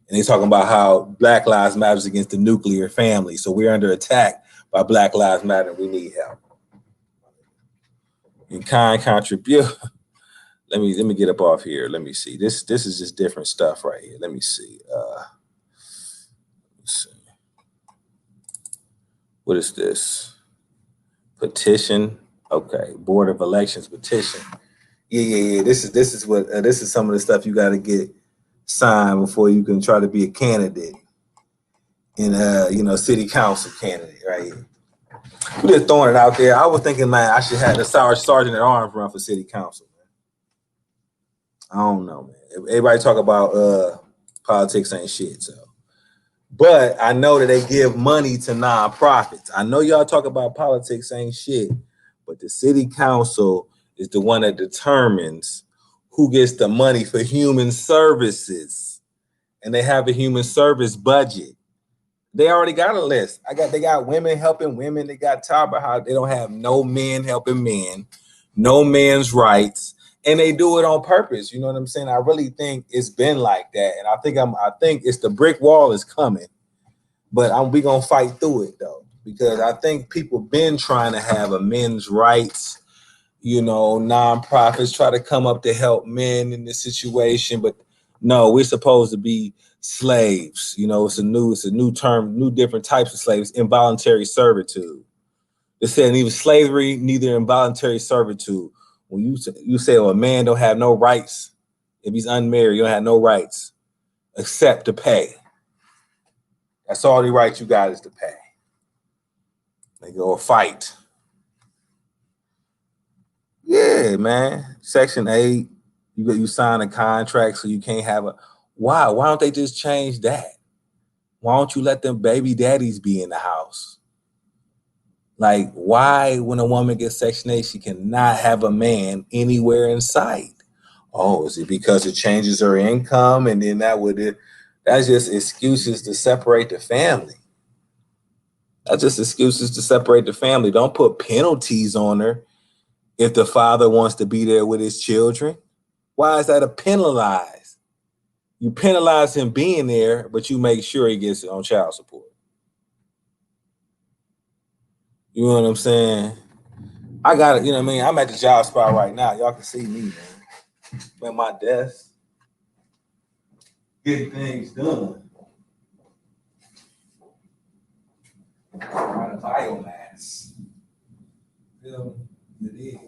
And they talking about how Black Lives Matters against the nuclear family. So we're under attack by Black Lives Matter and we need help. In kind contribute. Let me get up off here. Let me see. This is just different stuff right here. Let me see. Let's see. What is this? Petition. Okay, Board of Elections petition. Yeah. This is some of the stuff you got to get signed before you can try to be a candidate in city council candidate right here. We're just throwing it out there. I was thinking, man, I should have the sergeant at arms run for city council. I don't know, man. Everybody talk about politics ain't shit, so. But I know that they give money to nonprofits. I know y'all talk about politics ain't shit, but the city council is the one that determines who gets the money for human services. And they have a human service budget. They already got a list. They got women helping women. They got talk about how they don't have no men helping men, no men's rights, and they do it on purpose. You know what I'm saying? I really think it's been like that, and I think it's the brick wall is coming, but we gonna fight through it though, because I think people been trying to have a men's rights. You know, nonprofits try to come up to help men in this situation, but no, we're supposed to be slaves. You know, it's a new term, new different types of slaves, involuntary servitude. They said neither slavery, neither involuntary servitude. When you say, oh, a man don't have no rights, if he's unmarried, you don't have no rights except to pay. That's all the rights you got is to pay. They go fight. Yeah, man. Section 8, you sign a contract so you can't have a. Why don't they just change that? Why don't you let them baby daddies be in the house? Like, why when a woman gets Section 8, she cannot have a man anywhere in sight? Oh, is it because it changes her income and then that's just excuses to separate the family. That's just excuses to separate the family. Don't put penalties on her if the father wants to be there with his children. Why is that a penalize? You penalize him being there, but you make sure he gets it on child support. You know what I'm saying? I got it. You know what I mean? I'm at the job spot right now. Y'all can see me, man. I'm at my desk, getting things done. Trying to biomass. You know, it is.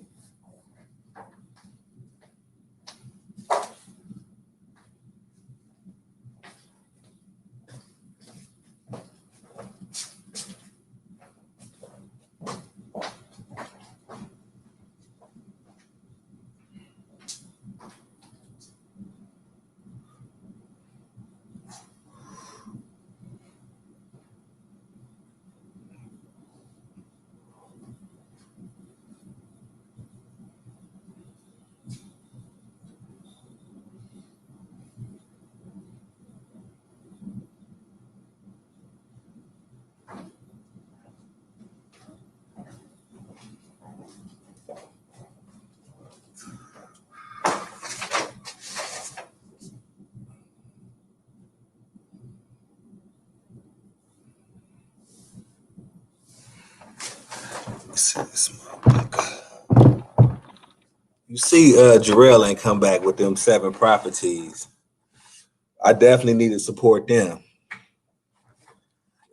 see this motherfucker. You see, Jarrell ain't come back with them 7 prophecies. I definitely need to support them.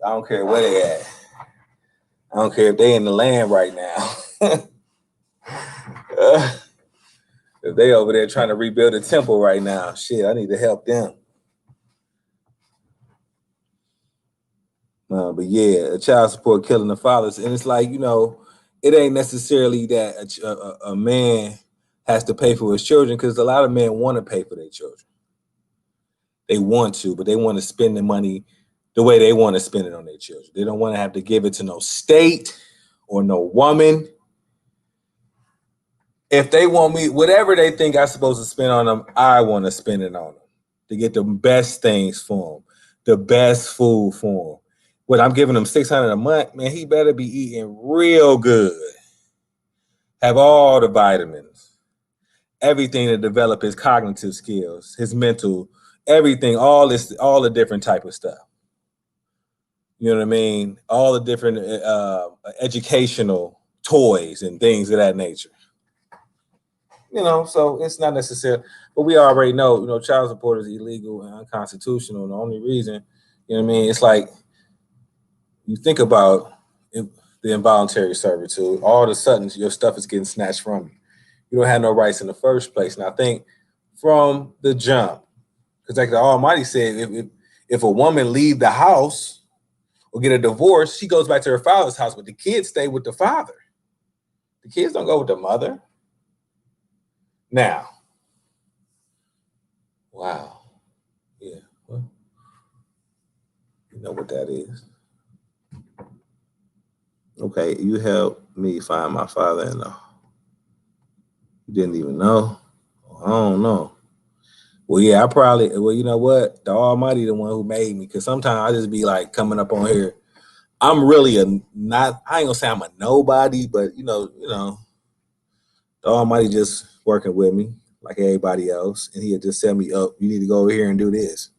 I don't care where they at. I don't care if they in the land right now. If they over there trying to rebuild a temple right now, shit, I need to help them. But yeah, child support killing the fathers. And it's like, it ain't necessarily that a man has to pay for his children, because a lot of men want to pay for their children. They want to, but they want to spend the money the way they want to spend it on their children. They don't want to have to give it to no state or no woman. If they want me, whatever they think I'm supposed to spend on them, I want to spend it on them to get the best things for them, the best food for them. What I'm giving him $600 a month, man, he better be eating real good. Have all the vitamins, everything to develop his cognitive skills, his mental, everything, all the different type of stuff. You know what I mean? All the different educational toys and things of that nature. So it's not necessary, but we already know, child support is illegal and unconstitutional. And the only reason, it's like, you think about the involuntary servitude, all of a sudden your stuff is getting snatched from you. You don't have no rights in the first place. And I think from the jump, because like the Almighty said, if a woman leave the house or get a divorce, she goes back to her father's house, but the kids stay with the father. The kids don't go with the mother. Now, wow. Yeah. Well, you know what that is. Okay, you helped me find my father-in-law. You didn't even know? I don't know. Well, yeah, you know what? The Almighty, the one who made me, because sometimes I just be like coming up on here. I'm really I ain't gonna say I'm a nobody, but the Almighty just working with me like everybody else. And he'll just tell me, oh, you need to go over here and do this.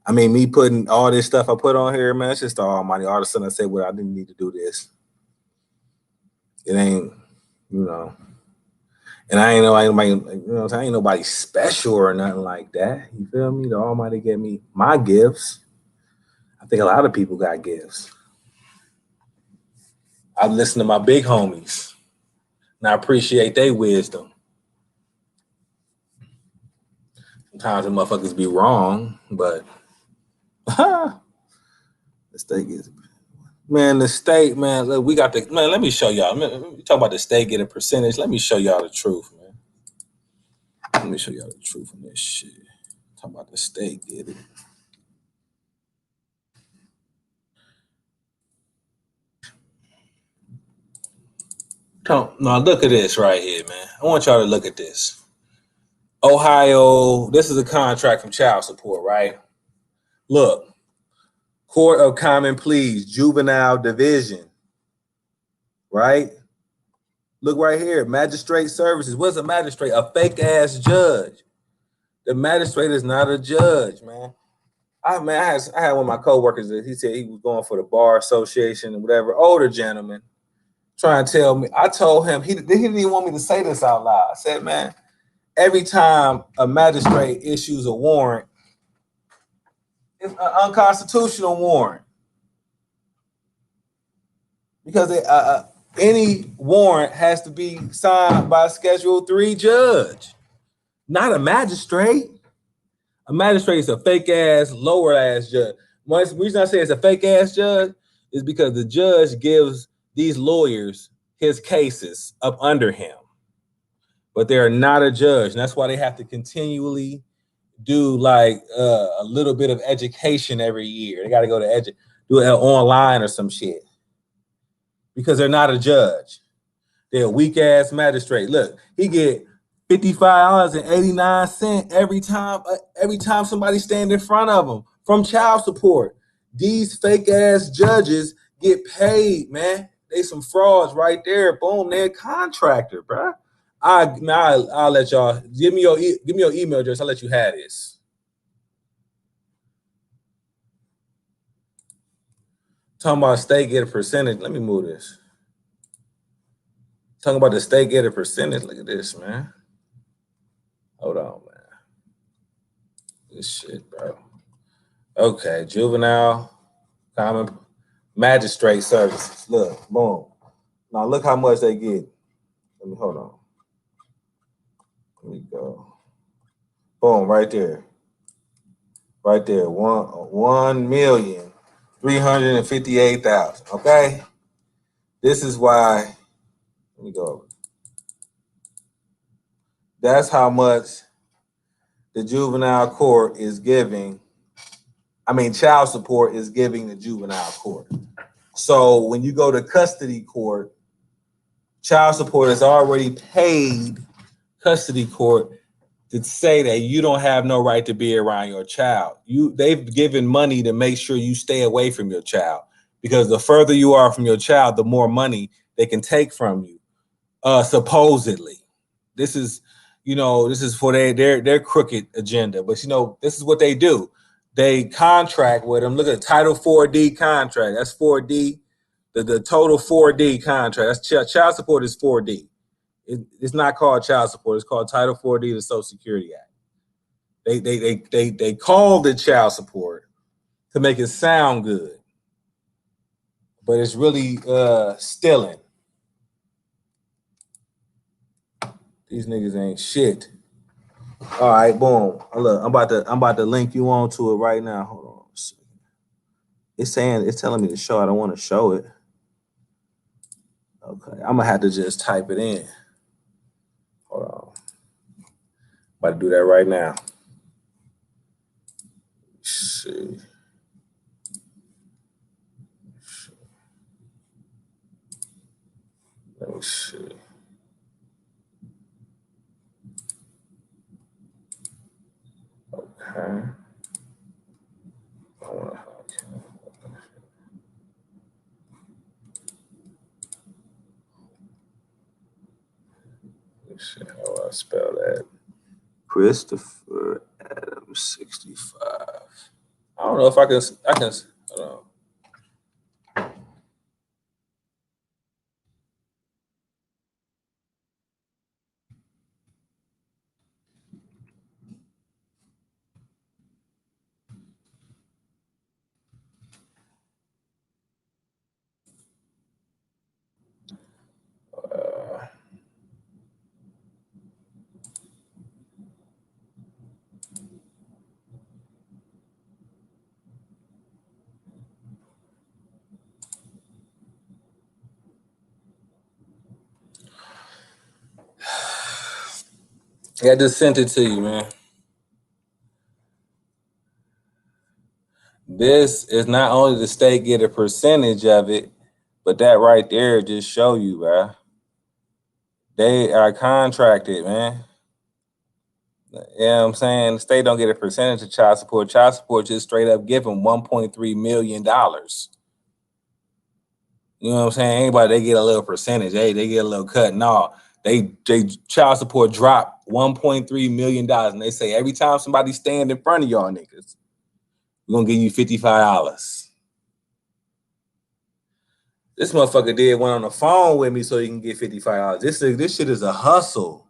I mean, me putting all this stuff I put on here, man, it's just the Almighty. All of a sudden I say, well, I didn't need to do this. It ain't, and I ain't nobody special or nothing like that. You feel me? The Almighty gave me my gifts. I think a lot of people got gifts. I listen to my big homies, and I appreciate their wisdom. Sometimes the motherfuckers be wrong, but the state gets, man, the state, man, look, we got the, man, let me show y'all. Man, we talk about the state getting a percentage. Let me show y'all the truth, man. Let me show y'all the truth on this shit. Talk about the state get it. Now look at this right here, man. I want y'all to look at this. Ohio, this is a contract from child support, right? Look, Court of Common Pleas, Juvenile Division, right? Look right here, Magistrate Services. What's a magistrate? A fake ass judge. The magistrate is not a judge, man. I had one of my coworkers that he said he was going for the bar association and whatever. Older gentleman, trying to tell me. I told him he didn't even want me to say this out loud. I said, man, every time a magistrate issues a warrant, it's an unconstitutional warrant, because any warrant has to be signed by a Schedule III judge, not a magistrate. A magistrate is a fake ass, lower ass judge. One reason I say it's a fake ass judge is because the judge gives these lawyers his cases up under him, but they're not a judge, and that's why they have to continually do like a little bit of education every year. They got to go to do it online or some shit, because they're not a judge. They're a weak ass magistrate. Look, he get $55.89 every time somebody stand in front of him from child support. These fake ass judges get paid, man. They some frauds right there. Boom, they're a contractor, bro. I'll let y'all give me your email address. I'll let you have this. Talking about state get a percentage. Let me move this. Talking about the state get a percentage. Look at this, man. Hold on, man. This shit, bro. Okay, juvenile common magistrate services. Look, boom. Now look how much they get. Let me hold on. Let me go. Boom, right there. Right there. 1,358,000. Okay. This is why. Let me go over. That's how much the juvenile court is giving. I mean, child support is giving the juvenile court. So when you go to custody court, child support has already paid custody court to say that you don't have no right to be around your child. They've given money to make sure you stay away from your child, because the further you are from your child, the more money they can take from you. Supposedly, this is for their crooked agenda. But this is what they do. They contract with them. Look at the Title 4D contract. That's 4D. The total 4D contract. That's child support is 4D. It's not called child support. It's called Title 4D of the Social Security Act. They called it child support to make it sound good, but it's really stealing. These niggas ain't shit. All right, boom. Look, I'm about to link you on to it right now. Hold on. It's telling me to show. I don't want to show it. Okay, I'm gonna have to just type it in. Hold on. I'm about to do that right now. Let's see. Let me see. Okay. Let's see how I spell that. Christopher Adams 65. I don't know if I can hold on. Yeah, I just sent it to you, man. This is not only the state get a percentage of it, but that right there just show you, bro. They are contracted, man. You know what I'm saying? The state don't get a percentage of child support. Child support just straight up give them $1.3 million. You know what I'm saying? Anybody, they get a little percentage. Hey, they get a little cut. No, they child support drop $1.3 million. And they say every time somebody stand in front of y'all niggas, we're gonna give you $55. This motherfucker did one on the phone with me so he can get $55. This shit is a hustle.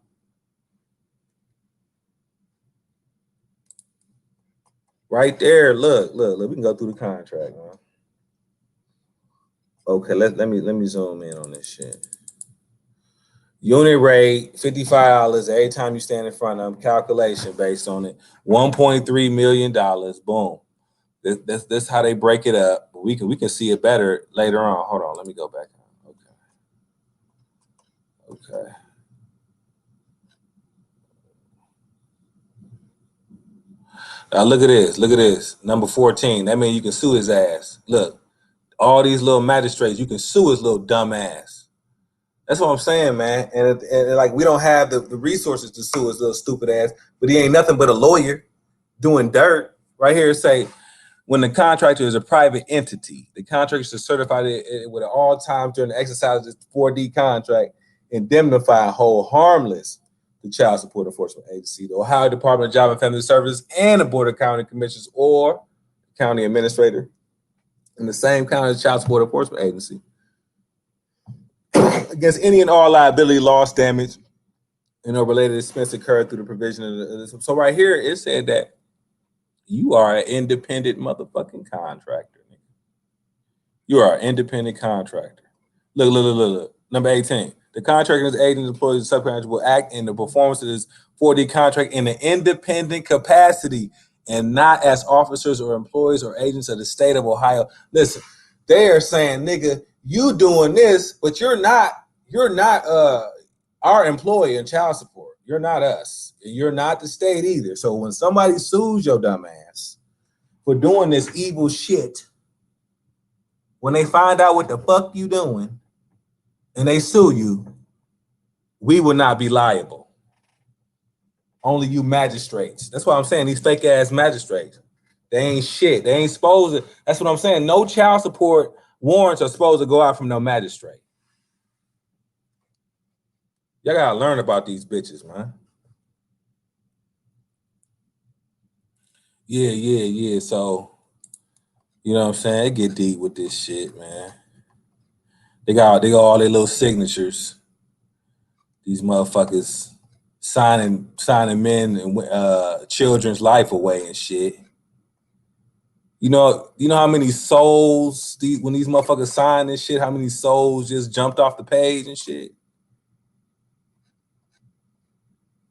Right there. Look. We can go through the contract, man. Okay, let me zoom in on this shit. Unit rate, $55 every time you stand in front of them. Calculation based on it. $1.3 million. Boom. That's how they break it up. But we can see it better later on. Hold on, let me go back. Okay. Now look at this. Number 14. That means you can sue his ass. Look, all these little magistrates, you can sue his little dumb ass. That's what I'm saying, man. And like we don't have the resources to sue his little stupid ass, but he ain't nothing but a lawyer doing dirt. Right here say, when the contractor is a private entity, the contractor is certified with at all times during the exercise of this 4D contract, indemnify, hold harmless the Child Support Enforcement Agency, the Ohio Department of Job and Family Services, and the Board of County Commissioners or county administrator in the same county as Child Support Enforcement Agency. against any and all liability, loss, damage, related expense incurred through the provision of the. So right here, it said that you are an independent motherfucking contractor. You are an independent contractor. Look. Number 18. The contractor and his agent, employees, and subcontractors will act in the performance of this 4D contract in an independent capacity and not as officers or employees or agents of the state of Ohio. Listen, they are saying, nigga, you doing this, but you're not our employee in child support. You're not us. You're not the state either. So when somebody sues your dumb ass for doing this evil shit, when they find out what the fuck you doing and they sue you, we will not be liable. Only you magistrates. That's what I'm saying. These fake ass magistrates. They ain't shit. They ain't supposed to. That's what I'm saying. No child support warrants are supposed to go out from no magistrate. Y'all gotta learn about these bitches, man. Yeah. So, you know what I'm saying? They get deep with this shit, man. They got all their little signatures. These motherfuckers signing men and children's life away and shit. You know how many souls when these motherfuckers sign this shit, how many souls just jumped off the page and shit?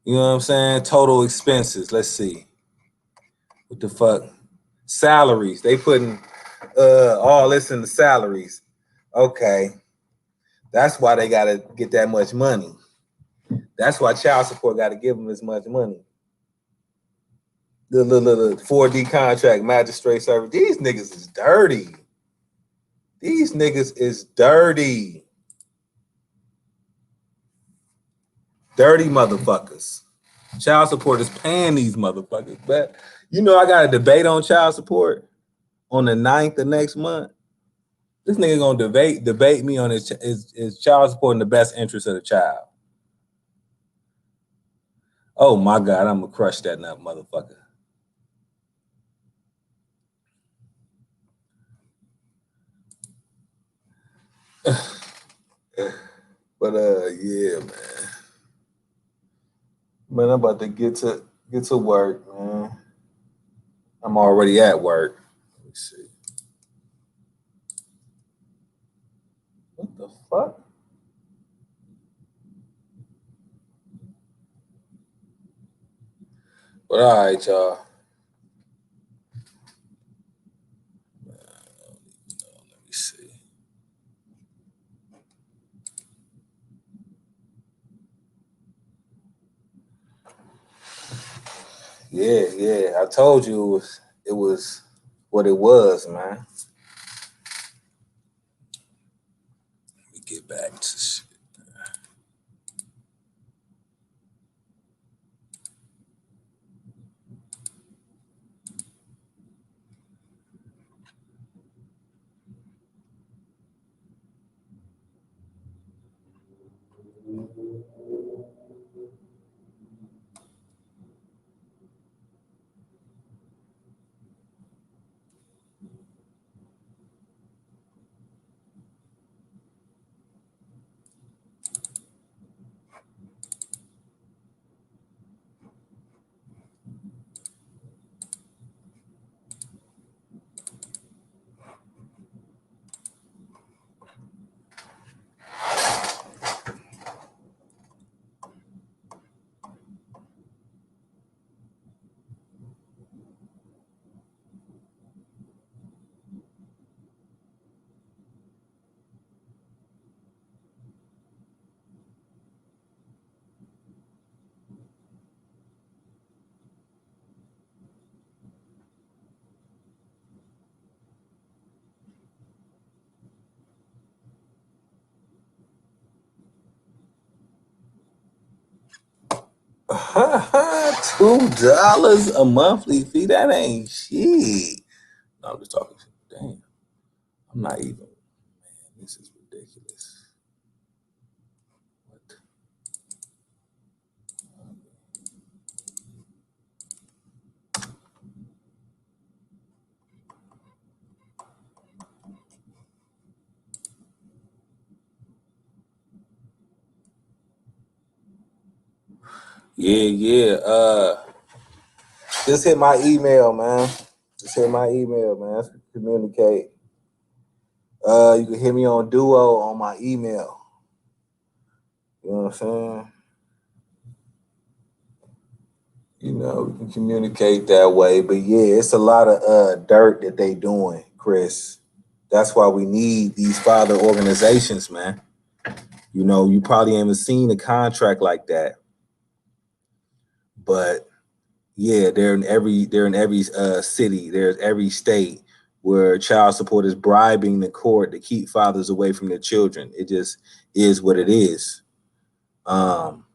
You know what I'm saying? Total expenses. Let's see. What the fuck? Salaries. They putting all this in the salaries. Okay. That's why they gotta get that much money. That's why child support gotta give them as much money. The 4D contract, magistrate service. These niggas is dirty. These niggas is dirty. Dirty motherfuckers. Child support is paying these motherfuckers. But you know, I got a debate on child support on the 9th of next month. This nigga gonna debate me on his child support in the best interest of the child. Oh my God, I'm gonna crush that nut motherfucker. But yeah, man. Man, I'm about to get to work, man. I'm already at work. Let me see. What the fuck? But all right, y'all. Let me see. Yeah. I told you it was what it was, man. Let me get back to shit. $2 a monthly fee. That ain't shit. No, I'm just talking shit. Damn. I'm not even. Man, this is ridiculous. What? Yeah. Just hit my email, man. Communicate. You can hit me on Duo on my email. You know what I'm saying? You know, we can communicate that way. But yeah, it's a lot of dirt that they doing, Chris. That's why we need these father organizations, man. You know, you probably haven't seen a contract like that, but yeah, they're in every city. There's every state where child support is bribing the court to keep fathers away from their children. It just is what it is. Um,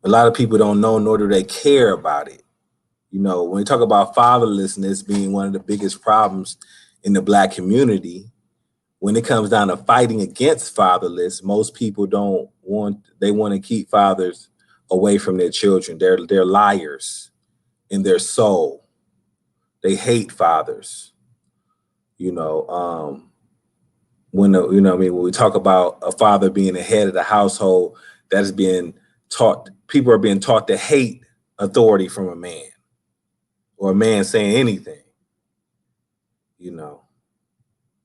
a lot of people don't know, nor do they care about it. You know, when we talk about fatherlessness being one of the biggest problems in the Black community, when it comes down to fighting against fatherless, most people don't want. They want to keep fathers away from their children. They're liars in their soul. They hate fathers. You know, when we talk about a father being the head of the household, that's being taught. People are being taught to hate authority from a man or a man saying anything. You know,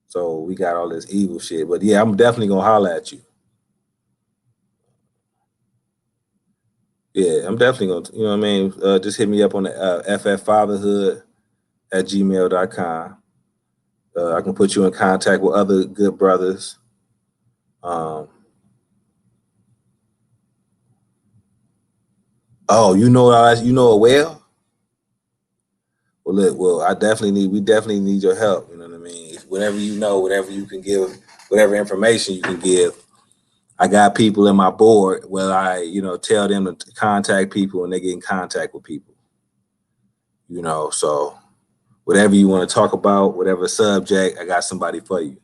so we got all this evil shit. But yeah, I'm definitely gonna holler at you. Yeah, I'm definitely gonna. You know what I mean? Just hit me up on the fffatherhood@gmail.com. I can put you in contact with other good brothers. Um, oh, you know it well. Well, look, we definitely need your help. You know what I mean? Whatever you know, whatever you can give, whatever information you can give. I got people in my board where I, tell them to contact people and they get in contact with people. So whatever you want to talk about, whatever subject, I got somebody for you.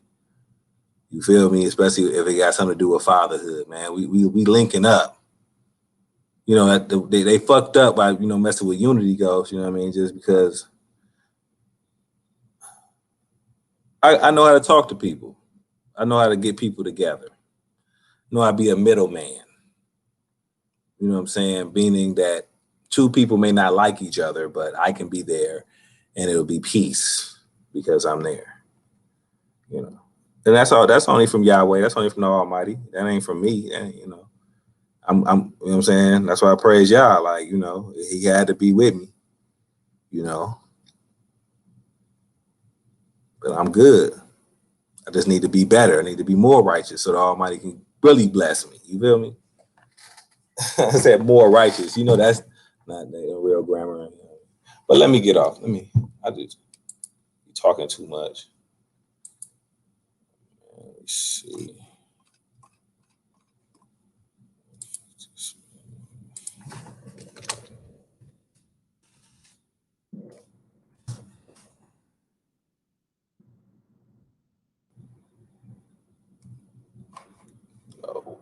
You feel me? Especially if it got something to do with fatherhood, man. We linking up. You know, they fucked up by messing with Unity Ghost. You know what I mean? Just because I know how to talk to people. I know how to get people together. I know how to be a middleman. You know what I'm saying? Meaning that two people may not like each other, but I can be there and it'll be peace because I'm there. And that's all. That's only from Yahweh. That's only from the Almighty. That ain't from me. I'm you know what I'm saying? That's why I praise Yah. Like, he had to be with me, you know. But I'm good. I just need to be better. I need to be more righteous so the Almighty can really bless me. You feel me? I said more righteous. That's not the real grammar. But let me get off. I just be talking too much. Let me see. Oh.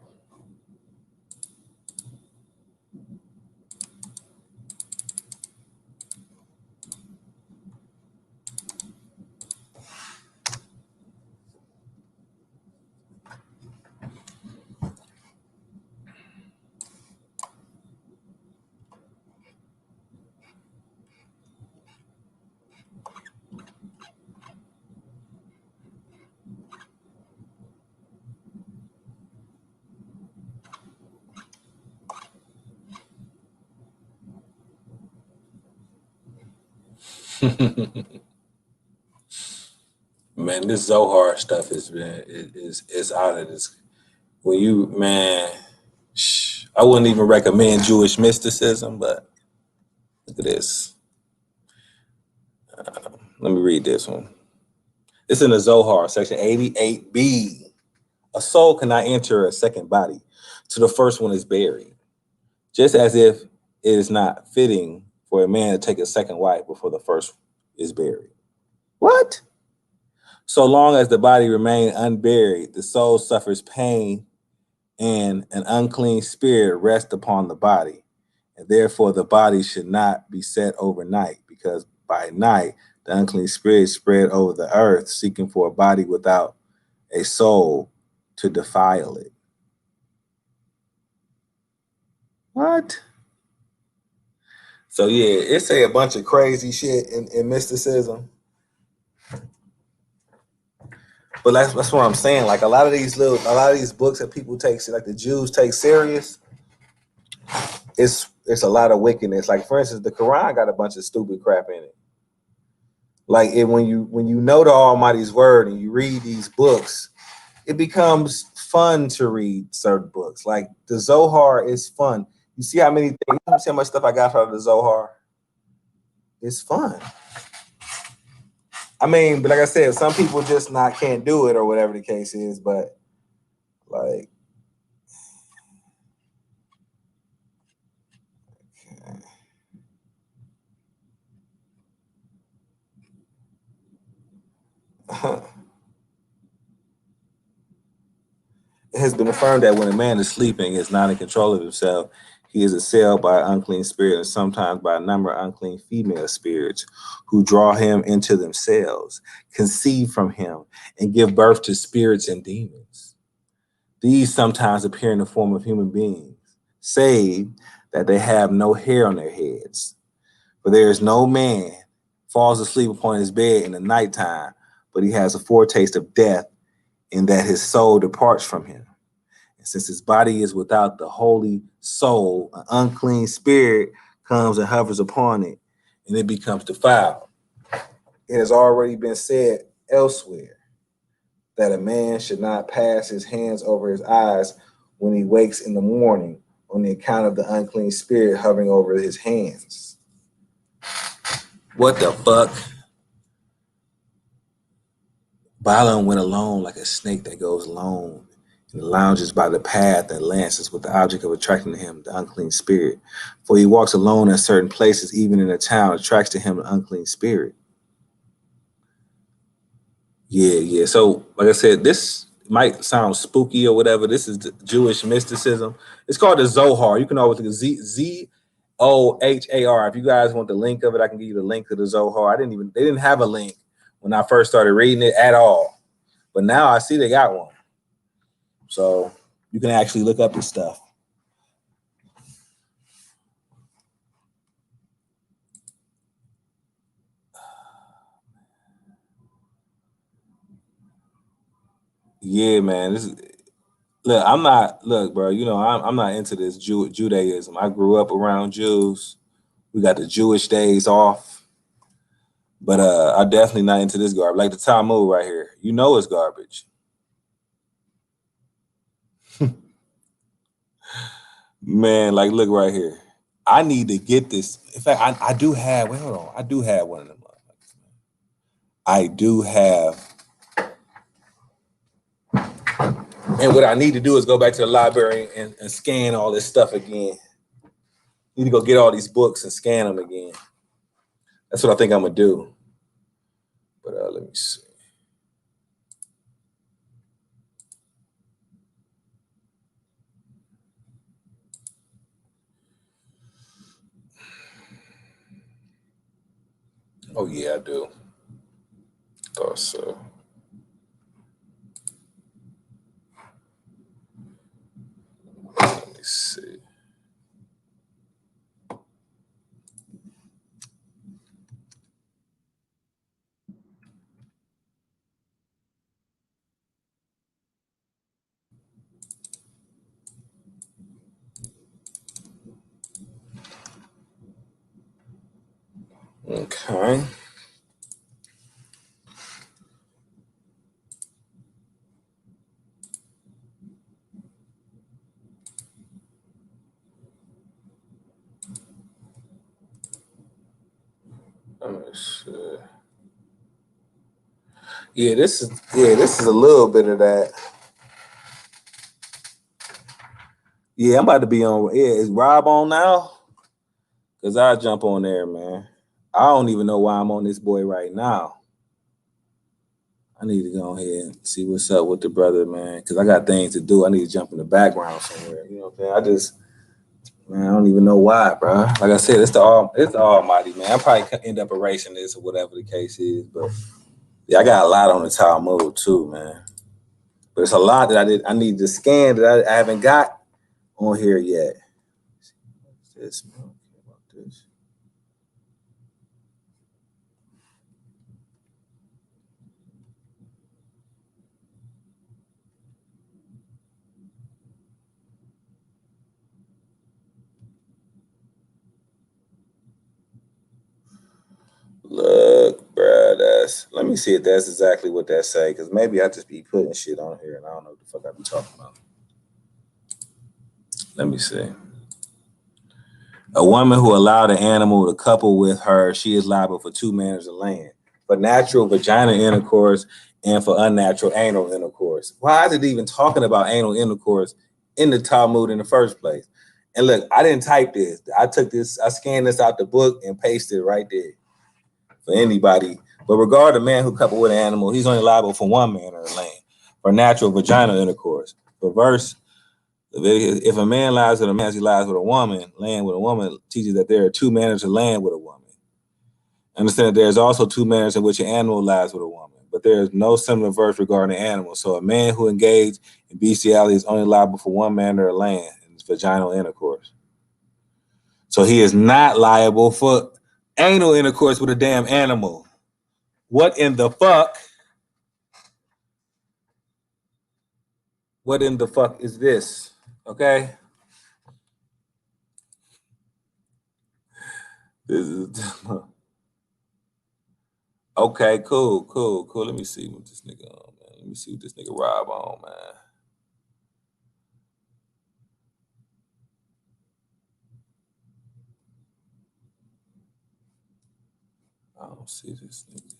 Man, this Zohar stuff is out of this. When you man, I wouldn't even recommend Jewish mysticism, but look at this. Let me read this one. It's in the Zohar, section 88b. A soul cannot enter a second body till the first one is buried, just as if it is not fitting for a man to take a second wife before the first is buried. What? So long as the body remains unburied, the soul suffers pain and an unclean spirit rests upon the body. And therefore the body should not be set overnight, because by night the unclean spirit spread over the earth, seeking for a body without a soul to defile it. What? So yeah, it say a bunch of crazy shit in mysticism. But that's what I'm saying. Like a lot of these books that people take, like the Jews take serious, it's a lot of wickedness. Like for instance, the Quran got a bunch of stupid crap in it. Like when you know the Almighty's word and you read these books, it becomes fun to read certain books. Like the Zohar is fun. You see how many things, you see how much stuff I got out of the Zohar? It's fun. I mean, but like I said, some people just can't do it or whatever the case is, but like it has been affirmed that when a man is sleeping, is not in control of himself, he is assailed by an unclean spirit and sometimes by a number of unclean female spirits who draw him into themselves, conceive from him, and give birth to spirits and demons. These sometimes appear in the form of human beings, save that they have no hair on their heads. For there is no man falls asleep upon his bed in the nighttime, but he has a foretaste of death in that his soul departs from him. And since his body is without the holy soul, an unclean spirit comes and hovers upon it, and it becomes defiled. It has already been said elsewhere that a man should not pass his hands over his eyes when he wakes in the morning on the account of the unclean spirit hovering over his hands. What the fuck? Balaam went alone like a snake that goes alone and lounges by the path and lances with the object of attracting to him the unclean spirit. For he walks alone in certain places, even in a town, attracts to him the unclean spirit. Yeah. So, like I said, this might sound spooky or whatever. This is the Jewish mysticism. It's called the Zohar. You can always look at Zohar. If you guys want the link of it, I can give you the link to the Zohar. They didn't have a link when I first started reading it at all. But now I see they got one. So you can actually look up this stuff. Yeah, man. Look, bro, you know, I'm not into this Judaism. I grew up around Jews. We got the Jewish days off. But I'm definitely not into this garbage. Like the Talmud right here. You know it's garbage. Man, like look right here. I need to get this. In fact, I do have, wait, hold on. I do have one of them. I do have. And what I need to do is go back to the library and scan all this stuff again. Need to go get all these books and scan them again. That's what I think I'm gonna do. But let me see. Oh yeah, I do. Thought so. Let me see. Okay. Let me see. Yeah, this is a little bit of that. Yeah, I'm about to be on. Yeah, is Rob on now? Cause I jump on there, man. I don't even know why I'm on this boy right now. I need to go ahead and see what's up with the brother, man. Cause I got things to do. I need to jump in the background somewhere. You know what I'm saying? Man, I don't even know why, bro. Like I said, it's the Almighty, man. I probably end up erasing this or whatever the case is, but yeah, I got a lot on the Talmud too, man. But it's a lot that I need to scan that I haven't got on here yet. This, man, I don't care about this. Look, bruh, let me see if that's exactly what that say, because maybe I just be putting shit on here and I don't know what the fuck I be talking about. Let me see. A woman who allowed an animal to couple with her, she is liable for 2 manners of land. For natural vagina intercourse and for unnatural anal intercourse. Why is it even talking about anal intercourse in the Talmud in the first place? And look, I didn't type this. I scanned this out the book and pasted it right there for anybody. But regard a man who coupled with an animal, he's only liable for 1 manner of land. For natural vaginal intercourse. For verse, if a man lies with a man, he lies with a woman, land with a woman, teaches that there are 2 manners of land with a woman. Understand that there's also 2 manners in which an animal lies with a woman, but there is no similar verse regarding animals. So a man who engaged in bestiality is only liable for 1 manner of land in vaginal intercourse. So he is not liable for anal intercourse with a damn animal. What in the fuck? What in the fuck is this? Okay. This is okay, cool. Let me see what this nigga on, man. Let me see what this nigga Rob on, man. I don't see this nigga.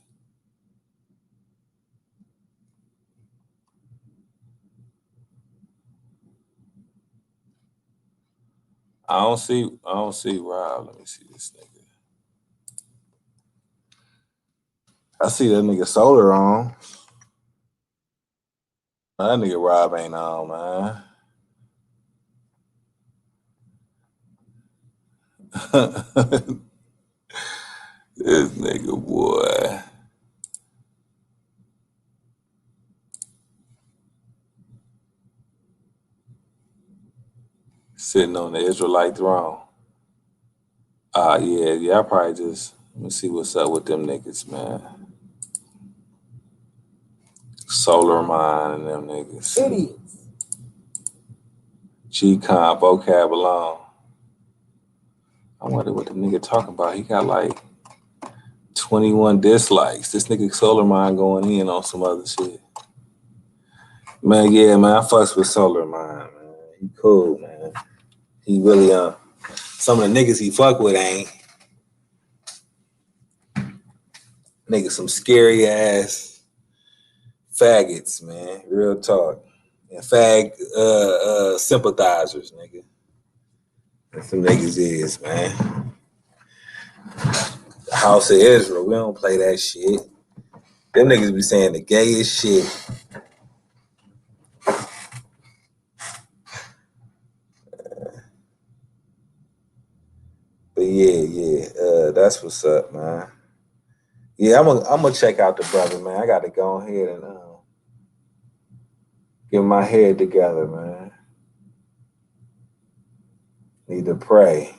I don't see Rob. Let me see this nigga. I see that nigga Solar on. That nigga Rob ain't on, man. This nigga boy. Sitting on the Israelite throne. Yeah, I probably just let me see what's up with them niggas, man. Solar Mine and them niggas. Idiots. G-Con, vocab alone. I wonder what the nigga talking about. He got like 21 dislikes. This nigga Solar Mine going in on some other shit. Man, yeah, man, I fucks with Solar Mine, man. He cool, man. He really some of the niggas he fuck with ain't. Niggas some scary ass faggots, man. Real talk. And sympathizers, nigga. That's some niggas is, man. The House of Israel, we don't play that shit. Them niggas be saying the gayest shit. But yeah, that's what's up, man. Yeah, I'm gonna check out the brother, man. I gotta go ahead and get my head together, man. Need to pray.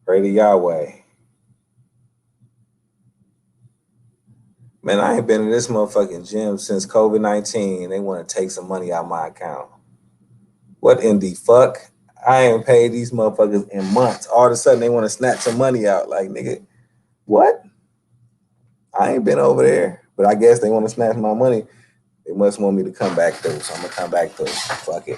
Pray to Yahweh. Man, I ain't been in this motherfucking gym since COVID-19. They want to take some money out of my account. What in the fuck? I ain't paid these motherfuckers in months. All of a sudden, they want to snatch some money out. Like, nigga, what? I ain't been over there. But I guess they want to snatch my money. They must want me to come back through. So I'm going to come back through. Fuck it.